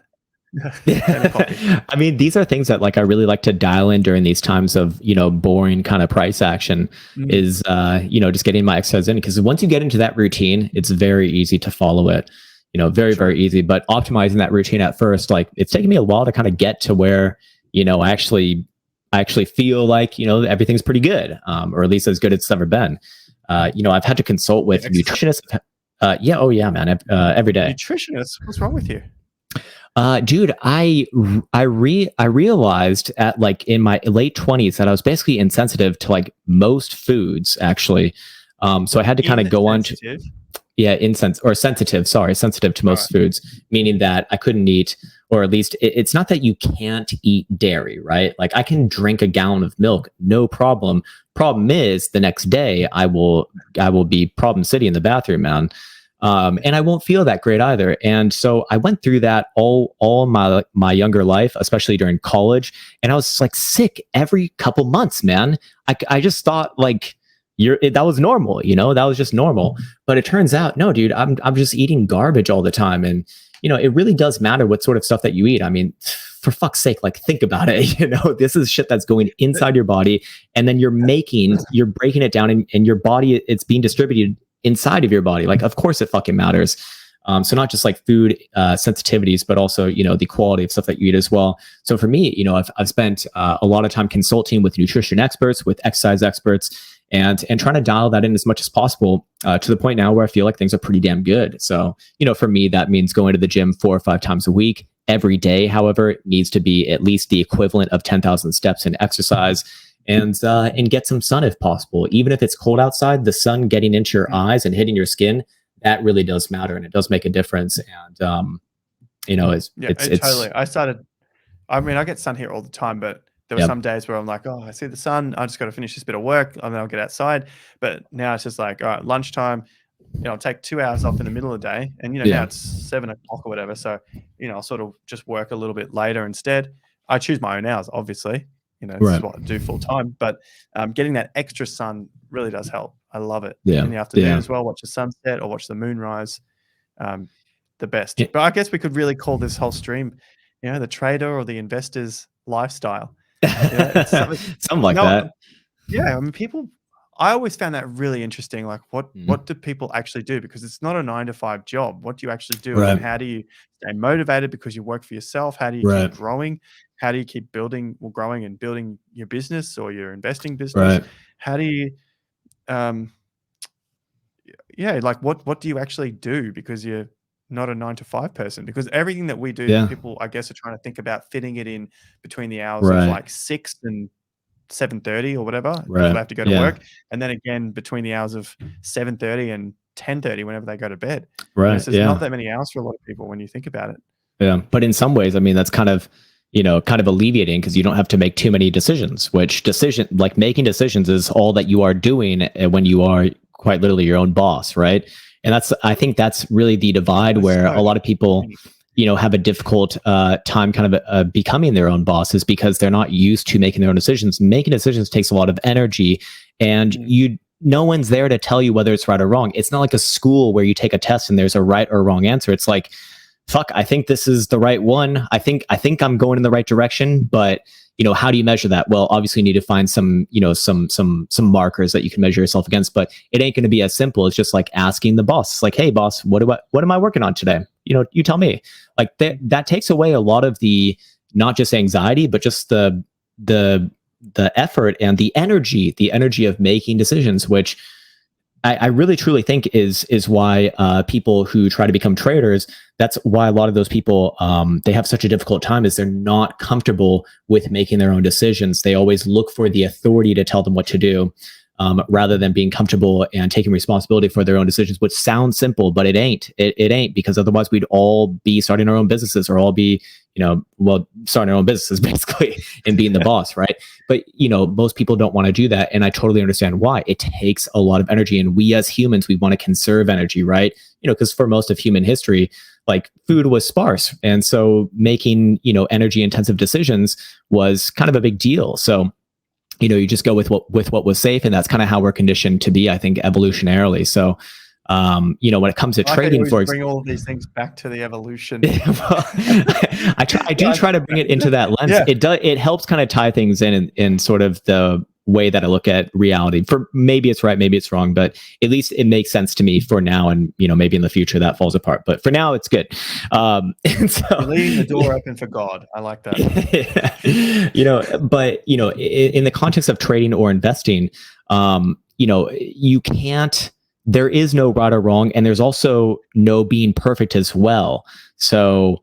I mean, these are things that like I really like to dial in during these times of boring kind of price action. Is just getting my exercise in, because once you get into that routine, it's very easy to follow it. Very easy. But optimizing that routine at first, like it's taken me a while to kind of get to where I actually feel like, everything's pretty good, or at least as good as it's ever been. I've had to consult with nutritionists. Man. Every day. Nutritionists? What's wrong with you? Dude, I realized at like in my late 20s that I was basically insensitive to like most foods, actually. So I had to kind of go on to sensitive to most foods, meaning that I couldn't eat, or at least it's not that you can't eat dairy, right? Like I can drink a gallon of milk, no problem. Problem is the next day I will be problem city in the bathroom, man. And I won't feel that great either. And so I went through that all my younger life, especially during college. And I was like sick every couple months, man. I just thought like that was normal, that was just normal. But it turns out, no, dude, I'm just eating garbage all the time. And, it really does matter what sort of stuff that you eat. I mean, for fuck's sake, like think about it. This is shit that's going inside your body, and then you're breaking it down, and your body, it's being distributed inside of your body. Like, of course it fucking matters. So not just like food sensitivities, but also, the quality of stuff that you eat as well. So for me, I've spent a lot of time consulting with nutrition experts, with exercise experts, and trying to dial that in as much as possible to the point now where I feel like things are pretty damn good. So, for me, that means going to the gym 4 or 5 times a week. Every day, however, needs to be at least the equivalent of 10,000 steps in exercise, and get some sun if possible. Even if it's cold outside, the sun getting into your eyes and hitting your skin, that really does matter, and it does make a difference. And it's totally. I get sun here all the time, but there were some days where I'm like, oh, I see the sun, I just got to finish this bit of work, and then I'll get outside. But now it's just like, all right, lunchtime, I'll take 2 hours off in the middle of the day, and now it's 7 o'clock or whatever. So I'll sort of just work a little bit later instead. I choose my own hours, obviously. This is what I do full time. But getting that extra sun really does help. I love it in the afternoon as well. Watch the sunset or watch the moon rise. The best. But I guess we could really call this whole stream, the trader or the investor's lifestyle. Something like that. Yeah, I mean, I always found that really interesting. Like, what do people actually do? Because it's not a 9-to-5 job. What do you actually do? Right. And how do you stay motivated because you work for yourself? How do you keep growing? How do you keep growing and building your business or your investing business? Right. How do you, like what do you actually do? Because you're not a 9-to-5 person. Because everything that we do, people, I guess, are trying to think about fitting it in between the hours of like 6 and 7:30 or whatever, because they have to go to work, and then again between the hours of 7:30 and 10:30 whenever they go to bed. Right. So there's not that many hours for a lot of people when you think about it. Yeah, but in some ways, I mean, that's kind of alleviating, because you don't have to make too many decisions. Like making decisions is all that you are doing when you are quite literally your own boss, right? And I think that's really the divide where a lot of people have a difficult time kind of becoming their own bosses, because they're not used to making their own decisions. Making decisions takes a lot of energy, and no one's there to tell you whether it's right or wrong. It's not like a school where you take a test and there's a right or wrong answer. It's like, fuck, I think this is the right one. I think I'm going in the right direction, but how do you measure that? Well, obviously you need to find some markers that you can measure yourself against, but it ain't going to be as simple as just like asking the boss. It's like, hey boss, what am I working on today? You tell me. Like that takes away a lot of the, not just anxiety, but just the effort and the energy of making decisions, which I really truly think is why people who try to become traders, that's why a lot of those people, they have such a difficult time, is they're not comfortable with making their own decisions. They always look for the authority to tell them what to do, rather than being comfortable and taking responsibility for their own decisions, which sounds simple, but it ain't. It ain't, because otherwise we'd all be starting our own businesses, or all be, starting our own businesses basically and being the boss, right? But, most people don't want to do that. And I totally understand why. It takes a lot of energy. And we as humans, we want to conserve energy, right? Because for most of human history, like food was sparse. And so making, energy intensive decisions was kind of a big deal. So, you just go with what was safe. And that's kind of how we're conditioned to be, I think, evolutionarily. So, when it comes to trading, for bring all of these things back to the evolution. I do try to bring it into that lens. It helps kind of tie things in sort of the way that I look at reality. For maybe it's right, maybe it's wrong, but at least it makes sense to me for now. And maybe in the future that falls apart, but for now it's good. And so, you're leaving the door open for God. I like that. But in the context of trading or investing, you can't. There is no right or wrong, and there's also no being perfect as well. So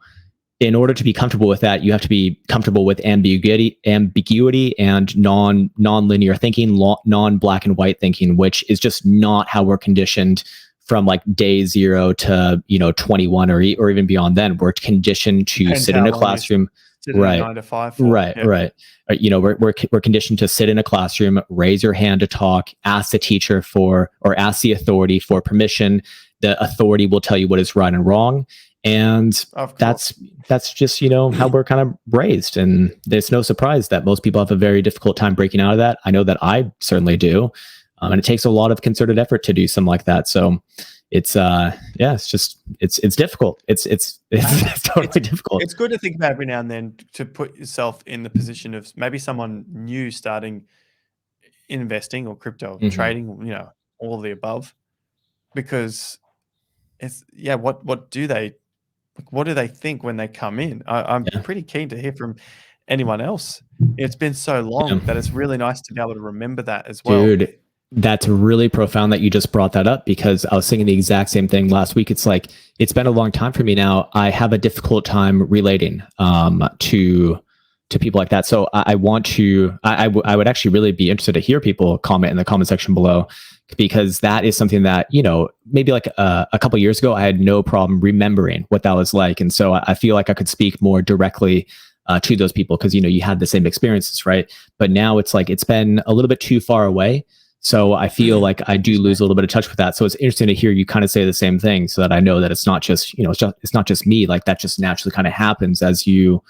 in order to be comfortable with that, you have to be comfortable with ambiguity and non-linear thinking, non-black and white thinking, which is just not how we're conditioned from like day 0 to 21 or even beyond. Then we're conditioned to sit in a classroom. Right. 9 to 5. Right. We're conditioned to sit in a classroom, raise your hand to talk, ask the teacher or ask the authority for permission. The authority will tell you what is right and wrong. And that's just, how we're kind of raised. And there's no surprise that most people have a very difficult time breaking out of that. I know that I certainly do. And it takes a lot of concerted effort to do something like that. So it's it's difficult. It's totally difficult. It's good to think about every now and then to put yourself in the position of maybe someone new starting investing or crypto trading, all of the above, because it's what do they think when they come in? I'm pretty keen to hear from anyone else. It's been so long that it's really nice to be able to remember that as well. Dude, that's really profound that you just brought that up, because I was thinking the exact same thing last week. It's like, it's been a long time for me now. I have a difficult time relating to people like that. So I would actually really be interested to hear people comment in the comment section below, because that is something that, maybe like a couple of years ago, I had no problem remembering what that was like. And so I feel like I could speak more directly to those people, because, you had the same experiences, right? But now it's like, it's been a little bit too far away. So I feel like I do lose a little bit of touch with that. So it's interesting to hear you kind of say the same thing, so that I know that it's not just, it's not just me. Like, that just naturally kind of happens as you,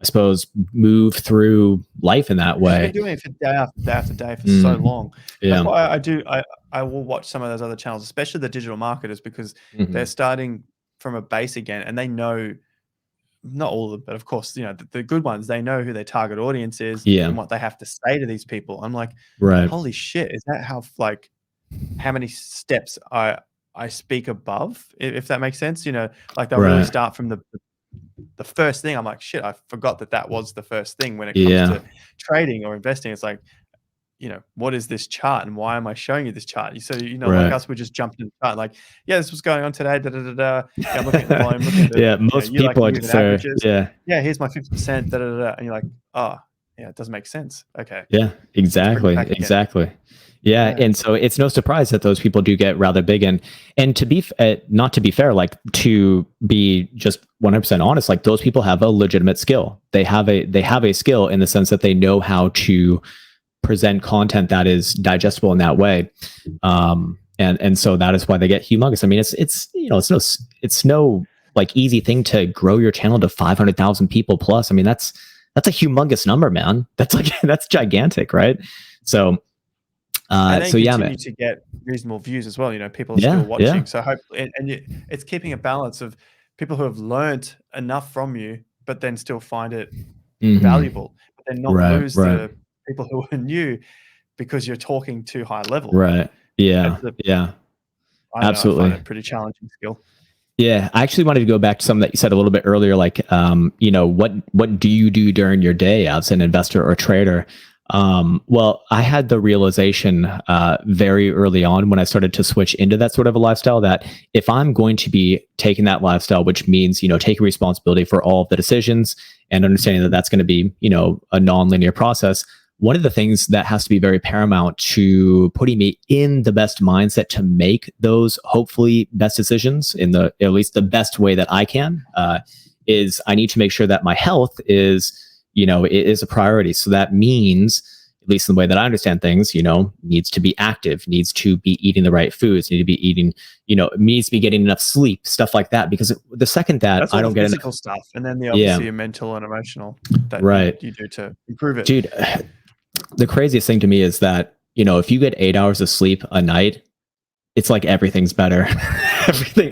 I suppose, move through life in that way. I've been doing it for day after day for so long. Yeah. That's why I will watch some of those other channels, especially the digital marketers, because they're starting from a base again, and they know, not all of them, but of course, the good ones, they know who their target audience is and what they have to say to these people. I'm like, holy shit, is that how many steps I speak above, if that makes sense? Like, they'll really start from the first thing. I'm like, shit, I forgot that was the first thing when it comes to trading or investing. It's like, what is this chart, and why am I showing you this chart? So, like us, we just jumped in the chart, like, this was going on today. I'm looking at the volume, looking at the, most people are just averages. Here's my 50%. And you're like, oh, it doesn't make sense. Okay. Yeah, exactly. Yeah, and so it's no surprise that those people do get rather big. And to be not to be fair, like, to be just 100% honest, like, those people have a legitimate skill. They have a skill in the sense that they know how to present content that is digestible in that way. And so that is why they get humongous. I mean, it's no like easy thing to grow your channel to 500,000 people plus. I mean, that's a humongous number, man. That's gigantic, right? So continue to get reasonable views as well. People are still watching. So hopefully, it's keeping a balance of people who have learned enough from you, but then still find it valuable, but then not lose the people who are new because you're talking too high level. Right. Yeah. Absolutely. I find it a pretty challenging skill. Yeah. I actually wanted to go back to something that you said a little bit earlier, like, what do you do during your day as an investor or trader? Well, I had the realization very early on when I started to switch into that sort of a lifestyle, that if I'm going to be taking that lifestyle, which means, taking responsibility for all of the decisions and understanding that that's going to be, a non-linear process, one of the things that has to be very paramount to putting me in the best mindset to make those hopefully best decisions in at least the best way that I can, is I need to make sure that my health is a priority. So that means, at least in the way that I understand things, needs to be active, needs to be eating the right foods, need to be eating, needs to be getting enough sleep, stuff like that. Because the second that I don't get physical stuff, and then obviously your mental and emotional that you do to improve it. Dude, the craziest thing to me is that, if you get 8 hours of sleep a night, it's like everything's better.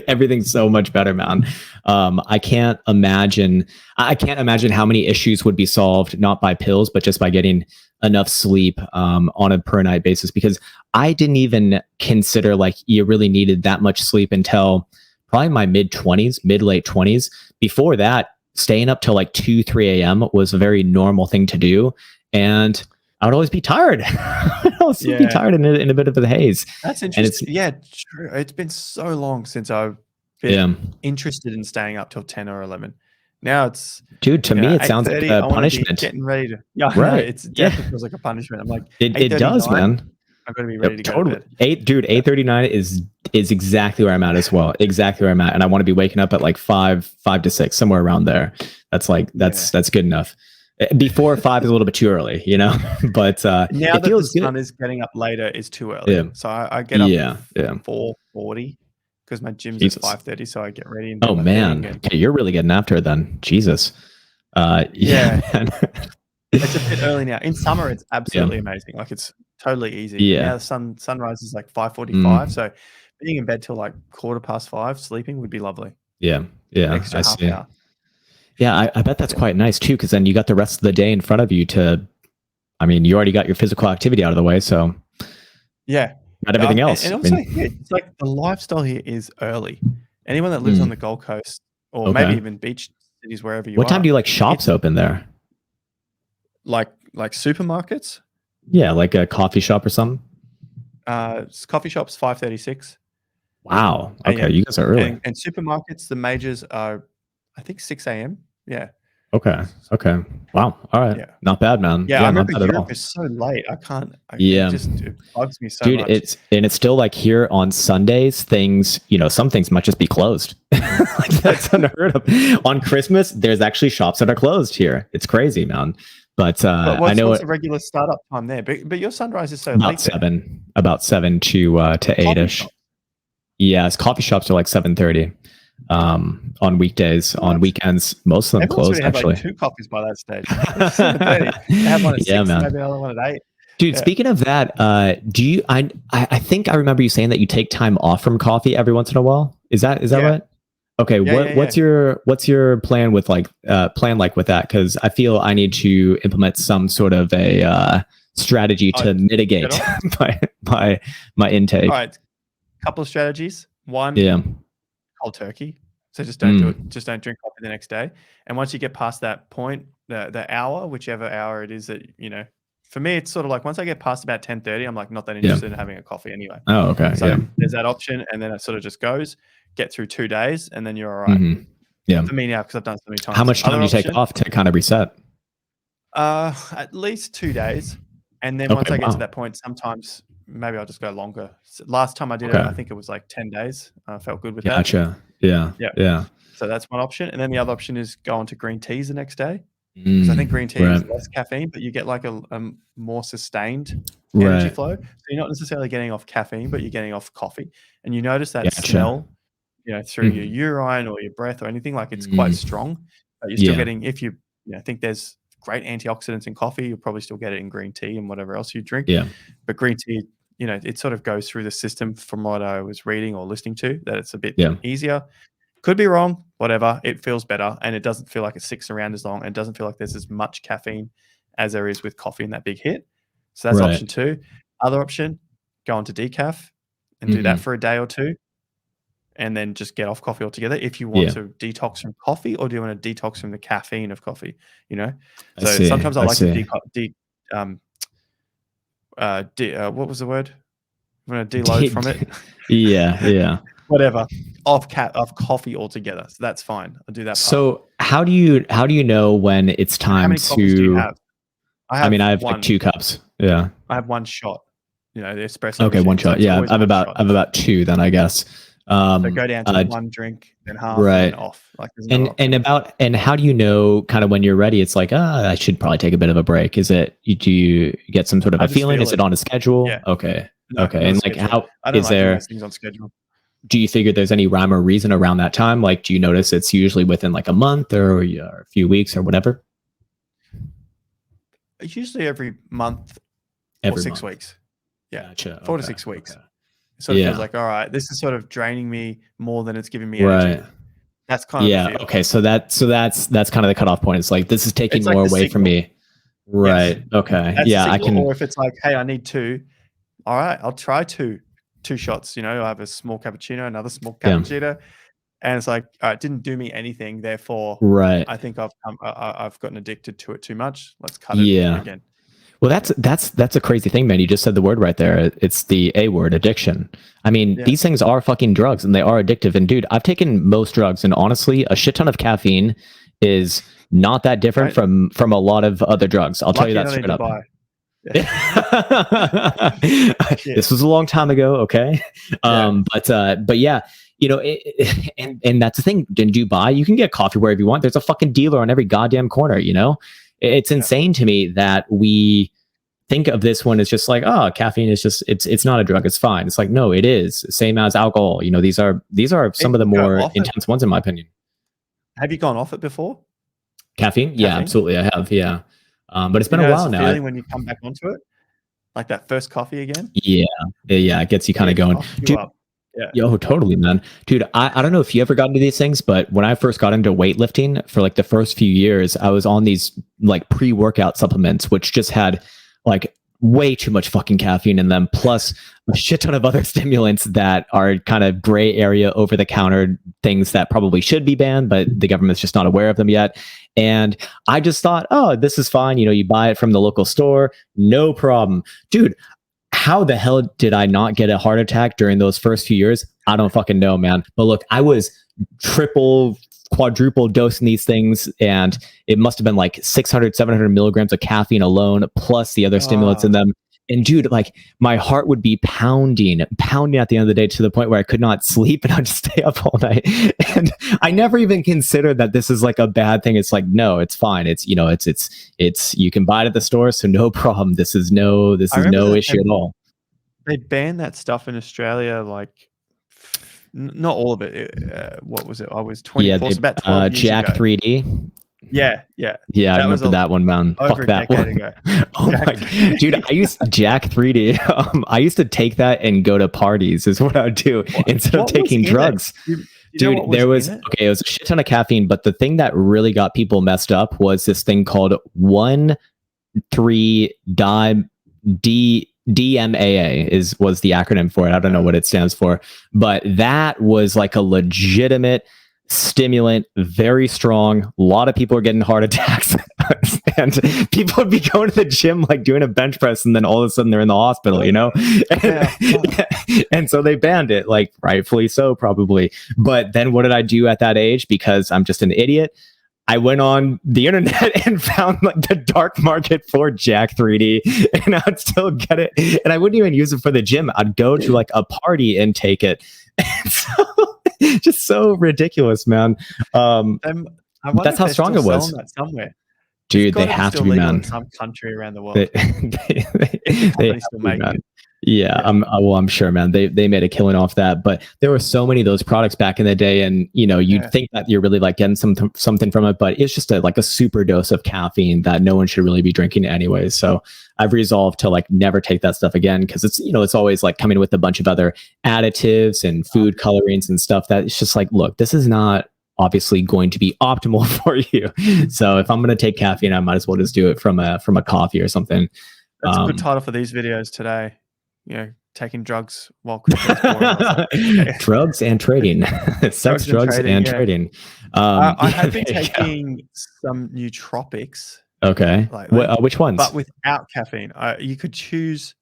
everything's so much better, man. I can't imagine how many issues would be solved, not by pills, but just by getting enough sleep on a per night basis. Because I didn't even consider like you really needed that much sleep until probably my late 20s. Before that, staying up till like 2-3 a.m. was a very normal thing to do. And I would always be tired. I'd always be tired in a bit of a haze. That's interesting. True. It's been so long since I've been interested in staying up till 10 or 11. Now it's, dude, to me, it sounds like a punishment. Getting ready to, it definitely feels like a punishment. I'm like, it does, man. I'm going to be ready to go to bed. 8:39 is exactly where I'm at as well. Exactly where I'm at. And I want to be waking up at like 5 to 6, somewhere around there. That's good enough. Before 5 is a little bit too early, but now that the sun is getting up later is too early. So I get up at 4:40 because my gym's at 5:30. So I get ready. And oh man, okay, you're really getting after it then. Jesus. It's a bit early now. In summer, it's absolutely amazing. Like it's totally easy. Yeah. Now the sunrise is like 5:45, so being in bed till like 5:15 sleeping would be lovely. Yeah. Yeah. Extra I half see. hour. Yeah, I bet that's quite nice too, because then you got the rest of the day in front of you to. I mean, you already got your physical activity out of the way, so yeah, not everything else. And also here, it's like the lifestyle here is early. Anyone that lives on the Gold Coast or maybe even beach cities, wherever you are. What time do you like shops open there? Like supermarkets? Yeah, like a coffee shop or something. Coffee shops 5:36. Wow. Okay, you guys are early. And supermarkets, the majors are, I think 6 a.m. Yeah. Okay. Wow. All right. Yeah. Not bad, man. Yeah, I remember not bad Europe is so late. I can't. Yeah. It bugs me so Dude, much. It's still like here on Sundays, things, some things might just be closed. Like, that's unheard of. On Christmas, there's actually shops that are closed here. It's crazy, man. But I know what's the regular startup time there? But your sunrise is so about late. 7 to 8ish. Yes, coffee shops are like 7:30 on weekdays. On weekends, most of them close. Actually, like 2 coffees by that stage. They have one at 6, man. maybe another one at 8. Dude, speaking of that, do you? I think I remember you saying that you take time off from coffee every once in a while. Is that right? Okay, what's your plan with with that? Because I feel I need to implement some sort of a strategy to mitigate my intake. All right, couple of strategies. One, cold turkey. So just don't do it. Just don't drink coffee the next day. And once you get past that point, the hour, whichever hour it is that for me, it's sort of like once I get past about 10:30, I'm like not that interested in having a coffee anyway. Oh, okay. So there's that option, and then it sort of just goes. Get through 2 days, and then you're all right. Yeah. For me now, because I've done so many times. How much time do you take off to kind of reset? At least 2 days, and then once I get to that point, sometimes maybe I'll just go longer. Last time I did it, I think it was like 10 days. I felt good with that. Gotcha. Yeah. So that's one option, and then the other option is go on to green teas the next day. Because I think green tea is less caffeine, but you get like a more sustained energy flow. So you're not necessarily getting off caffeine, but you're getting off coffee, and you notice that smell. Through your urine or your breath or anything, like it's quite strong, but you're still getting, if you think there's great antioxidants in coffee, you'll probably still get it in green tea and whatever else you drink. Yeah. But green tea, it sort of goes through the system from what I was reading or listening to, that it's a bit easier. Could be wrong, whatever. It feels better, and it doesn't feel like it sticks around as long, and it doesn't feel like there's as much caffeine as there is with coffee in that big hit. So that's option 2. Other option, go on to decaf and do that for a day or 2. And then just get off coffee altogether if you want to detox from coffee, or do you want to detox from the caffeine of coffee? So sometimes I like to what was the word? I'm going to deload from it. Yeah. Whatever. Off coffee altogether. So that's fine. I'll do that. So how do you know when it's time How many coffees do you have? I have like 2 cups. Yeah. I have 1 shot. The espresso. Okay, machine. 1 shot. So yeah, I've about 2 then, I guess. So go down to 1 drink, then half, and off. Like and how do you know kind of when you're ready? It's like, I should probably take a bit of a break. Do you get some sort of a feeling? Is it on a schedule? Yeah. Okay. No, okay. And like, how I don't is like there things on schedule? Do you figure there's any rhyme or reason around that time? Like, do you notice it's usually within like a month or a few weeks or whatever? It's usually every month or 6 weeks. Yeah. Gotcha. 4 to 6 weeks. Okay. So it feels like, all right, this is sort of draining me more than it's giving me energy. Right. That's kind of the feel. Okay. So that's kind of the cutoff point. It's like, this is taking more away from me. Right. Yes. Okay. That's I can. Or if it's like, hey, I need 2. All right, I'll try 2 shots. I have a small cappuccino, another small cappuccino, and it's like, all right, it didn't do me anything. Therefore, I think I've gotten addicted to it too much. Let's cut it again. Well, that's a crazy thing, man. You just said the word right there. It's the A word, addiction. I mean, these things are fucking drugs, and they are addictive. And dude, I've taken most drugs, and honestly, a shit ton of caffeine is not that different from a lot of other drugs. I'll tell you that straight up. This was a long time ago. Okay. But yeah, and that's the thing. In Dubai, you can get coffee wherever you want. There's a fucking dealer on every goddamn corner. It's insane to me that we think of this one as just like, oh, caffeine is just, it's not a drug. It's fine. It's like, no, it is same as alcohol. These are some of the more intense ones in my opinion. Have you gone off it before? Caffeine? Yeah, absolutely. I have. Yeah. But it's been a while now. Feeling when you come back onto it, like that first coffee again. Yeah, it gets you kind of going, dude. Yeah. Yo, totally, man. Dude, I don't know if you ever got into these things, but when I first got into weightlifting for like the first few years, I was on these like pre-workout supplements, which just had like way too much fucking caffeine in them, plus a shit ton of other stimulants that are kind of gray area over the counter things that probably should be banned, but the government's just not aware of them yet. And I just thought, oh, this is fine. You know, you buy it from the local store, no problem. Dude, how the hell did I not get a heart attack during those first few years? I don't fucking know, man. But look, I was triple, quadruple dosing these things, and it must have been like 600, 700 milligrams of caffeine alone, plus the other stimulants in them. And dude, like my heart would be pounding at the end of the day to the point where I could not sleep and I'd just stay up all night. And I never even considered that this is like a bad thing. It's like, no, it's fine. It's, you know, it's, you can buy it at the store. So no problem. This is no issue at all. They banned that stuff in Australia, like not all of it. What was it? I was 24, so about 12 years Jack ago. 3D. Yeah. I remember that one, man. Fuck that one. Ago. Oh my dude, I used Jack 3D. I used to take that and go to parties is what I would do instead of taking drugs. Dude, there was it was a shit ton of caffeine, but the thing that really got people messed up was this thing called 1,3-DMAA was the acronym for it. I don't know what it stands for, but that was like a legitimate stimulant, very strong. A lot of people are getting heart attacks, and people would be going to the gym like doing a bench press, and then all of a sudden they're in the hospital, you know. And so they banned it, like rightfully so, probably. But then what did I do at that age? Because I'm just an idiot, I went on the internet and found like the dark market for Jack 3D, and I'd still get it, and I wouldn't even use it for the gym. I'd go to like a party and take it. And so just so ridiculous, man. That's how strong it was. Somewhere. Dude, they have to be, man. In some country around the world. They still making it. Yeah, I'm sure, man. They made a killing off that, but there were so many of those products back in the day, and you know, you'd think that you're really like getting something from it, but it's just like a super dose of caffeine that no one should really be drinking anyways. So I've resolved to like never take that stuff again, because it's, you know, it's always like coming with a bunch of other additives and food colorings and stuff that it's just like, look, this is not obviously going to be optimal for you. So if I'm going to take caffeine, I might as well just do it from a coffee or something. That's a good title for these videos today. You know, taking drugs while Christmas boring. Drugs and trading. Sex, drugs, and trading. I have been taking some nootropics. Okay. Which ones? But without caffeine. You could choose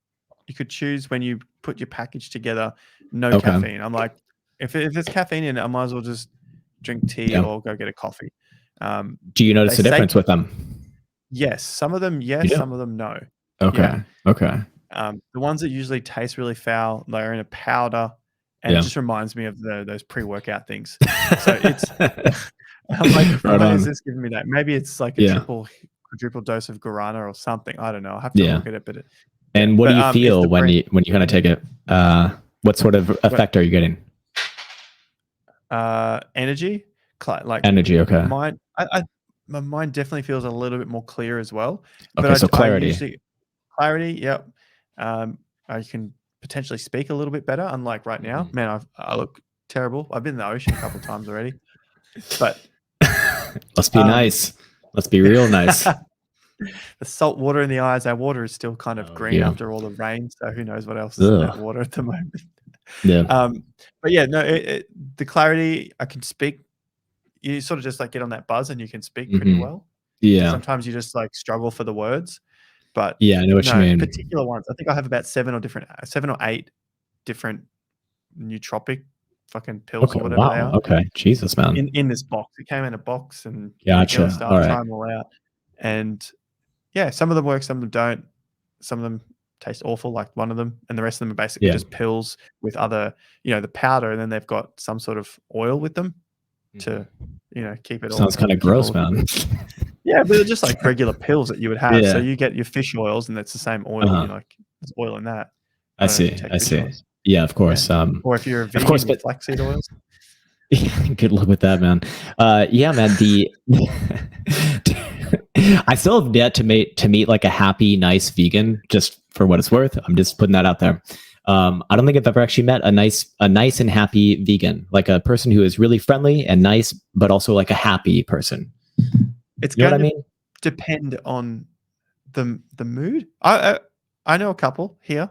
when you put your package together, no caffeine. I'm like, if there's caffeine in it, I might as well just drink tea or go get a coffee. Do you notice a difference with them? Yes. Some of them, yes. Some of them, no. Okay. Okay. The ones that usually taste really foul, they're in a powder, and it just reminds me of those pre-workout things. So it's, I'm like, why is this giving me that? Maybe it's like a quadruple dose of guarana or something. I don't know. I have to look at it. But what do you feel when you kind of take it? What sort of effect are you getting? Energy, like energy. Okay. My mind definitely feels a little bit more clear as well. Okay, but so clarity. Clarity, yep. I can potentially speak a little bit better, unlike right now. Man, I look terrible. I've been in the ocean a couple of times already. But must be nice. Must be real nice. The salt water in the eyes. Our water is still kind of green after all the rain. So who knows what else is in that water at the moment. But yeah, no, the clarity, I can speak. You sort of just like get on that buzz and you can speak pretty well. Yeah. Sometimes you just like struggle for the words. But yeah, I know what you mean. Particular ones. I think I have about 7 or 8 different nootropic fucking pills or whatever they are. Okay. Jesus, man. In this box. It came in a box, and gotcha. All right. Try them all out. And yeah, some of them work, some of them don't. Some of them taste awful, like one of them, and the rest of them are basically just pills with other, the powder, and then they've got some sort of oil with them to, keep it all. Sounds kind of gross, man. Yeah, but they're just like regular pills that you would have. So you get your fish oils, and that's the same oil. Like there's oil in that. I see. Yeah, of course. Or if you're a vegan, with flaxseed oils. Good luck with that, man. Yeah, man. I still have yet to meet like a happy, nice vegan. Just for what it's worth. I'm just putting that out there. I don't think I've ever actually met a nice and happy vegan, like a person who is really friendly and nice, but also like a happy person. It's You know going what I to mean? depend on the mood. I know a couple here.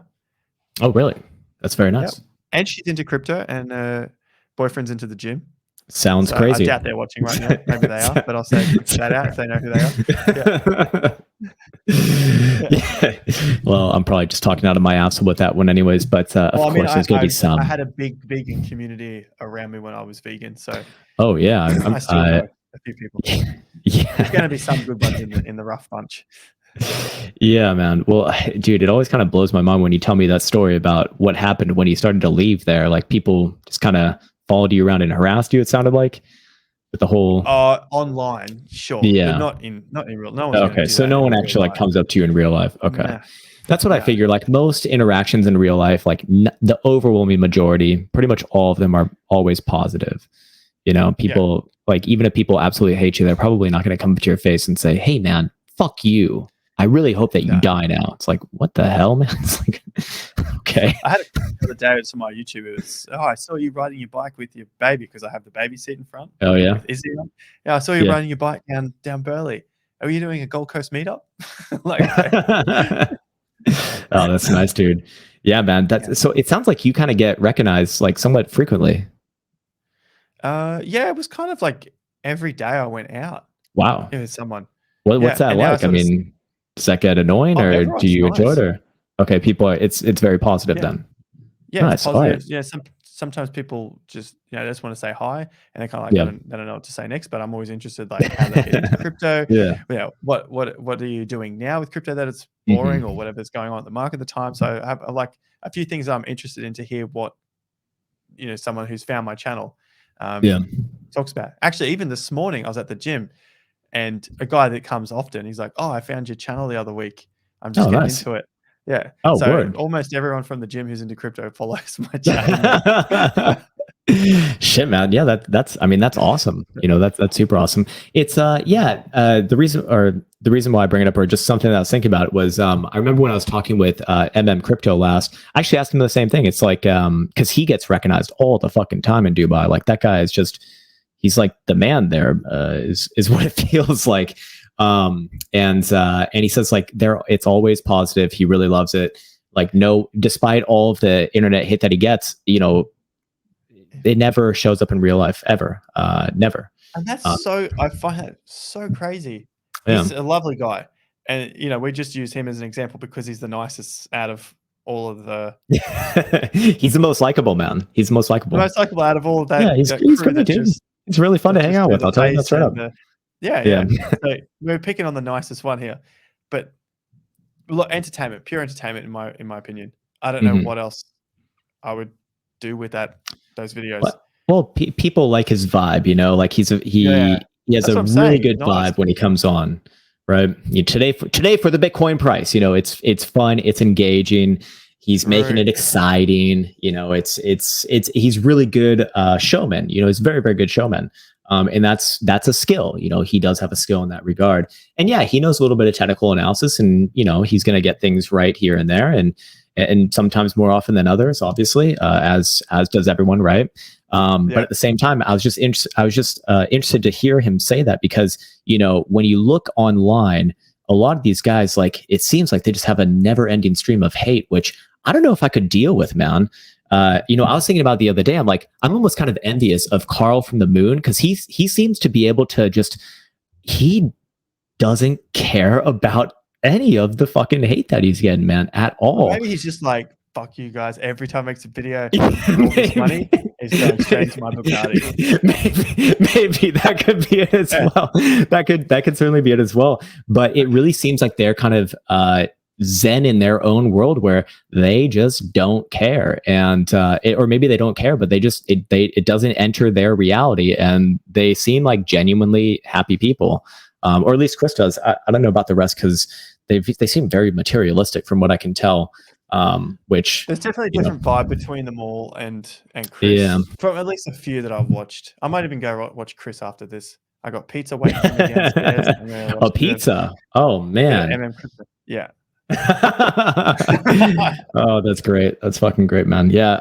Oh, really? That's very nice. Yep. And she's into crypto, and boyfriend's into the gym. Sounds So crazy. I doubt they're watching right now. Maybe they are, but I'll say a quick shout out if they know who they are. Yeah. Well, I'm probably just talking out of my ass with that one anyways, but of course there's going to be some. I had a big vegan community around me when I was vegan, so oh yeah, I still know a few people. Yeah, there's going to be some good ones in the rough bunch. Yeah, man. Well, dude, it always kind of blows my mind when you tell me that story about what happened when you started to leave there. Like people just kind of followed you around and harassed you, it sounded like, with the whole online, sure. Yeah. But not in real. No one's Okay, so no one actually like comes up to you in real life. Okay. Nah. That's what I figure. Like most interactions in real life, like the overwhelming majority, pretty much all of them are always positive. You know, people like, even if people absolutely hate you, they're probably not going to come up to your face and say, "Hey man, fuck you. I really hope that you die now." It's like, what the hell, man? It's like, okay. I had a the other day with some of my YouTube. It was, I saw you riding your bike with your baby, because I have the baby seat in front. Oh yeah. With Izzy on. Yeah, I saw you riding your bike down Burleigh. Are you doing a Gold Coast meetup? Like, oh, that's nice, dude. Yeah, man. So it sounds like you kind of get recognized like somewhat frequently. Yeah, it was kind of like every day I went out. Wow. With someone. What's that like? I mean, does that get annoying, or do you enjoy it? Or okay, people are. It's very positive then. Yeah, nice. It's positive. Right. Yeah, sometimes people just they just want to say hi, and they kind of like they don't know what to say next. But I'm always interested, like, how they get into crypto. What are you doing now with crypto that it's boring, or whatever's going on at the market at the time. So I have like a few things I'm interested in to hear what someone who's found my channel talks about. Actually, even this morning I was at the gym, and a guy that comes often, he's like, "Oh, I found your channel the other week. I'm just getting into it." Yeah. Oh, so word. Almost everyone from the gym who's into crypto follows my channel. Shit, man. Yeah, that's awesome. That's super awesome. It's the reason why I bring it up, or just something that I was thinking about, was I remember when I was talking with Crypto last, I actually asked him the same thing. It's like because he gets recognized all the fucking time in Dubai. Like that guy is just, he's like the man there, is what it feels like. And he says like it's always positive. He really loves it. Like, despite all of the internet hate that he gets, it never shows up in real life ever. Never. And that's I find that so crazy. He's a lovely guy. And, we just use him as an example because he's the nicest out of all of the... He's the most likable, man. He's the most likable. The most likable out of all of that. Yeah, he's good, dude. It's really fun to hang out with. I'll tell you that straight up. Yeah. So we're picking on the nicest one here. But look, pure entertainment in my opinion. I don't know what else I would do with those videos. Well, people like his vibe, like he has a really good vibe when he comes on, right? Today for the Bitcoin price, it's fun, it's engaging, he's making it exciting, he's really good showman, he's a very, very good showman. And that's a skill, he does have a skill in that regard. And he knows a little bit of technical analysis, and he's going to get things right here and there, and sometimes more often than others, obviously, as does everyone, right? But at the same time, I was just interested to hear him say that, because when you look online, a lot of these guys, like, it seems like they just have a never-ending stream of hate, which I don't know if I could deal with, man. I was thinking about the other day, I'm like, I'm almost kind of envious of Carl from the Moon, because he seems to be able to he doesn't care about any of the fucking hate that he's getting, man, at all. Maybe he's just like, fuck you guys. Every time he makes a video, all this money is going straight to my Bugatti. Maybe that could be it as well. That could certainly be it as well. But it really seems like they're kind of zen in their own world, where they just don't care, and or maybe they don't care, but it doesn't enter their reality, and they seem like genuinely happy people, or at least Chris does. I don't know about the rest, because they seem very materialistic from what I can tell. Which there's definitely a different vibe between them all, and Chris. Yeah. From at least a few that I've watched. I might even go watch Chris after this. I got pizza waiting for me downstairs. Oh, pizza! Oh man. Yeah. Oh, that's great. That's fucking great, man. Yeah.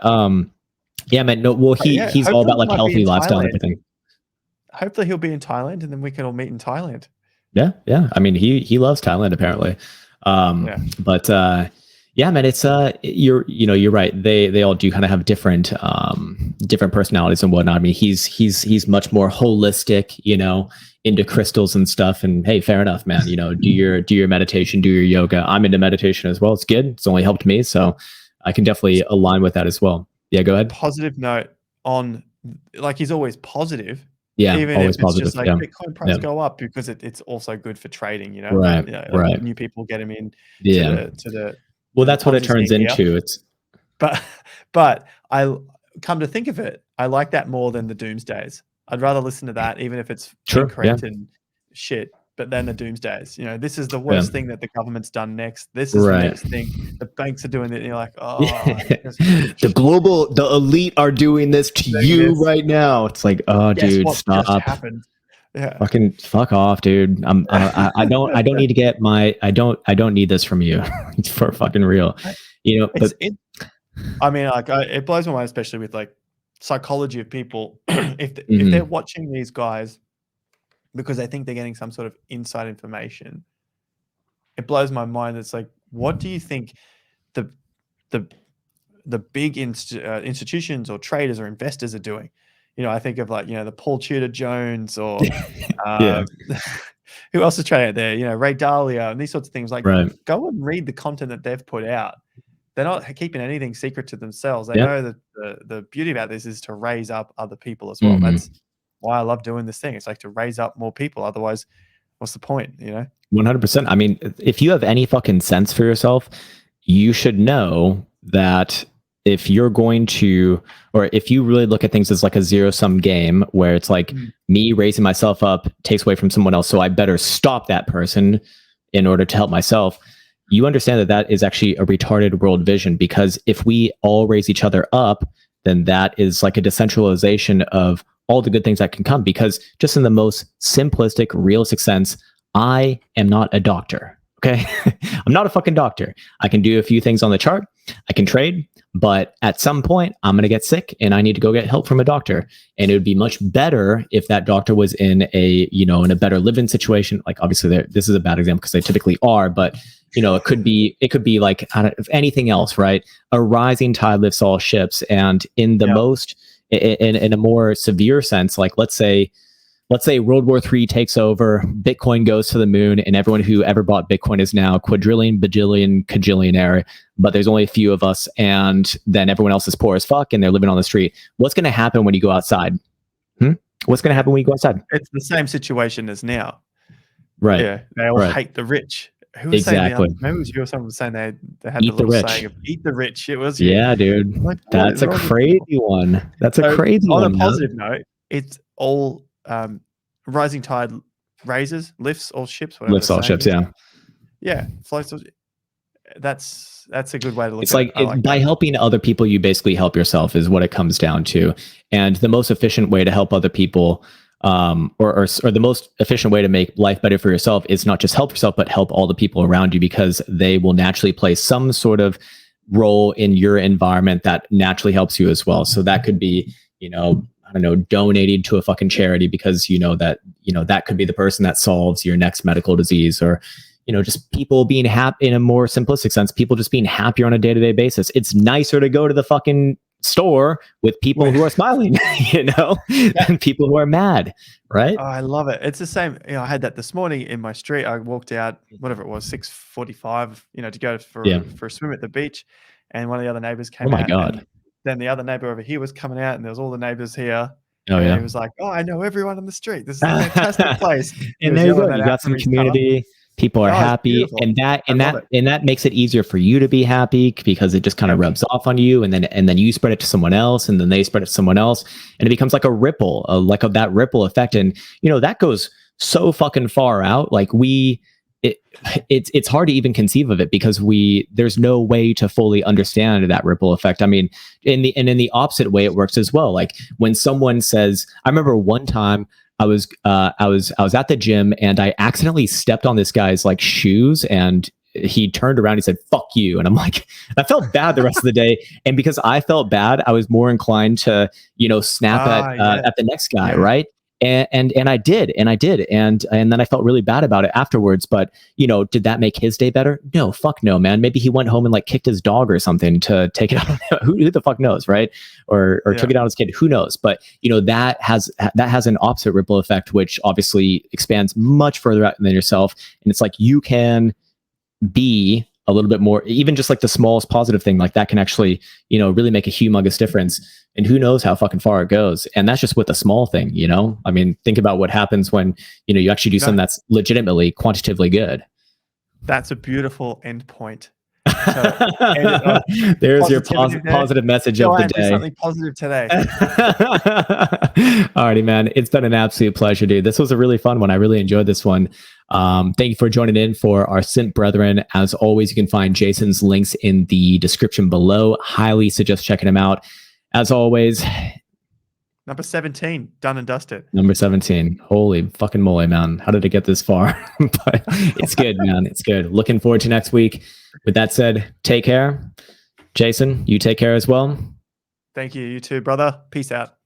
Yeah, man. No, well, he's all hopefully about he like might be in healthy lifestyle and Thailand. everything. Hopefully he'll be in Thailand, and then we can all meet in Thailand. Yeah, yeah. I mean, he loves Thailand apparently. Yeah. But yeah, man, it's you're right. They all do kind of have different different personalities and whatnot. I mean, he's much more holistic, into crystals and stuff. And hey, fair enough, man. Do your meditation, do your yoga. I'm into meditation as well. It's good. It's only helped me, so I can definitely align with that as well. Yeah, go ahead. Positive note on, like, he's always positive. Yeah, even always if it's positive. just like Yeah, Bitcoin price go up, because it's also good for trading, right, like right. new people get him in Yeah. to the Well, to the that's what it Ponzi turns scheme here. into. It's But I come to think of it, I like that more than the doomsdays. I'd rather listen to that, even if it's true. incorrect Yeah, and shit. But then the doomsdays, this is the worst yeah. thing that the government's done next. This is the Right. next thing. The banks are doing it, and you're like, oh, the elite are doing this to you right now. It's like, oh, guess dude, what just stop. happened? Yeah. Fucking fuck off, dude. I don't need to get I don't need this from you. It's for fucking real. But I mean, like, it blows my mind, especially with like psychology of people. If they're watching these guys because they think they're getting some sort of inside information, it blows my mind. It's like, what do you think the big institutions or traders or investors are doing? I think of like, the Paul Tudor Jones or yeah, who else is trading out there? Ray Dalio and these sorts of things. Like, right. go and read the content that they've put out. They're not keeping anything secret to themselves. They Yeah. know that the beauty about this is to raise up other people as well. That's why I love doing this thing. It's like to raise up more people. Otherwise, what's the point? 100%. I mean, if you have any fucking sense for yourself, you should know that if you're going to, or if you really look at things as like a zero-sum game where it's like me raising myself up takes away from someone else, so I better stop that person in order to help myself, you understand that that is actually a retarded world vision, because if we all raise each other up, then that is like a decentralization of all the good things that can come. Because just in the most simplistic, realistic sense, I am not a doctor. Okay. I'm not a fucking doctor. I can do a few things on the chart. I can trade, but at some point I'm going to get sick and I need to go get help from a doctor. And it would be much better if that doctor was in a, in a better living situation. Like, obviously this is a bad example because they typically are, but it could be like anything else, right? A rising tide lifts all ships. And in the in a more severe sense, like let's say World War III takes over, Bitcoin goes to the moon, and everyone who ever bought Bitcoin is now quadrillion, bajillion, cajillionaire, but there's only a few of us, and then everyone else is poor as fuck, and they're living on the street. What's going to happen when you go outside? What's going to happen when you go outside? It's the same situation as now. Right. Yeah. They all hate the rich. Who was exactly. saying maybe it was you or someone was saying they had eat the little rich. saying of eat the rich. It was you. Yeah, dude. Like, that's a crazy one. That's a crazy one. On a positive note, it's all rising tide raises, lifts all ships. Lifts all ships, yeah. Yeah, floats. That's a good way to look at it. It's like by helping other people, you basically help yourself is what it comes down to. And the most efficient way to help other people, or the most efficient way to make life better for yourself is not just help yourself, but help all the people around you, because they will naturally play some sort of role in your environment that naturally helps you as well. So that could be, I don't know, donating to a fucking charity because that could be the person that solves your next medical disease, or just people being happy in a more simplistic sense, people just being happier on a day-to-day basis. It's nicer to go to the fucking store with people who are smiling, than people who are mad, right? Oh, I love it. It's the same. I had that this morning in my street. I walked out, whatever it was, 6:45, to go for a swim at the beach, and one of the other neighbors came out. Oh my God. Then the other neighbor over here was coming out, and there was all the neighbors here. Oh, and yeah. He was like, "Oh, I know everyone in the street. This is a fantastic place." And there you go. You got some community. People are happy, and that makes it easier for you to be happy, because it just kind of rubs off on you, and then you spread it to someone else, and then they spread it to someone else, and it becomes like a ripple, that ripple effect, and that goes so fucking far out. Like it's hard to even conceive of it, because there's no way to fully understand that ripple effect. I mean, in the opposite way, it works as well. Like when someone says, I remember one time I was at the gym and I accidentally stepped on this guy's like shoes, and he turned around, he said, "Fuck you." And I'm like, I felt bad the rest of the day. And because I felt bad, I was more inclined to, snap at the next guy. Right. And I did. And then I felt really bad about it afterwards. But, did that make his day better? No, fuck no, man. Maybe he went home and like kicked his dog or something to take it out. Who the fuck knows, right? Or took it out on his kid. Who knows? But that has an opposite ripple effect, which obviously expands much further out than yourself. And it's like you can be a little bit more, even just like the smallest positive thing like that can actually, really make a humongous difference. And who knows how fucking far it goes. And that's just with a small thing, I mean, think about what happens when, you actually do something that's legitimately quantitatively good. That's a beautiful end point. So, there's your positive message of the day. Something positive today. Alrighty, man. It's been an absolute pleasure, dude. This was a really fun one. I really enjoyed this one. Thank you for joining in for our Simp brethren. As always, you can find Jason's links in the description below. Highly suggest checking him out. As always, number 17, done and dusted. Number 17. Holy fucking moly, man. How did it get this far? But it's good, man. It's good. Looking forward to next week. With that said, take care. Jason, you take care as well. Thank you. You too, brother. Peace out.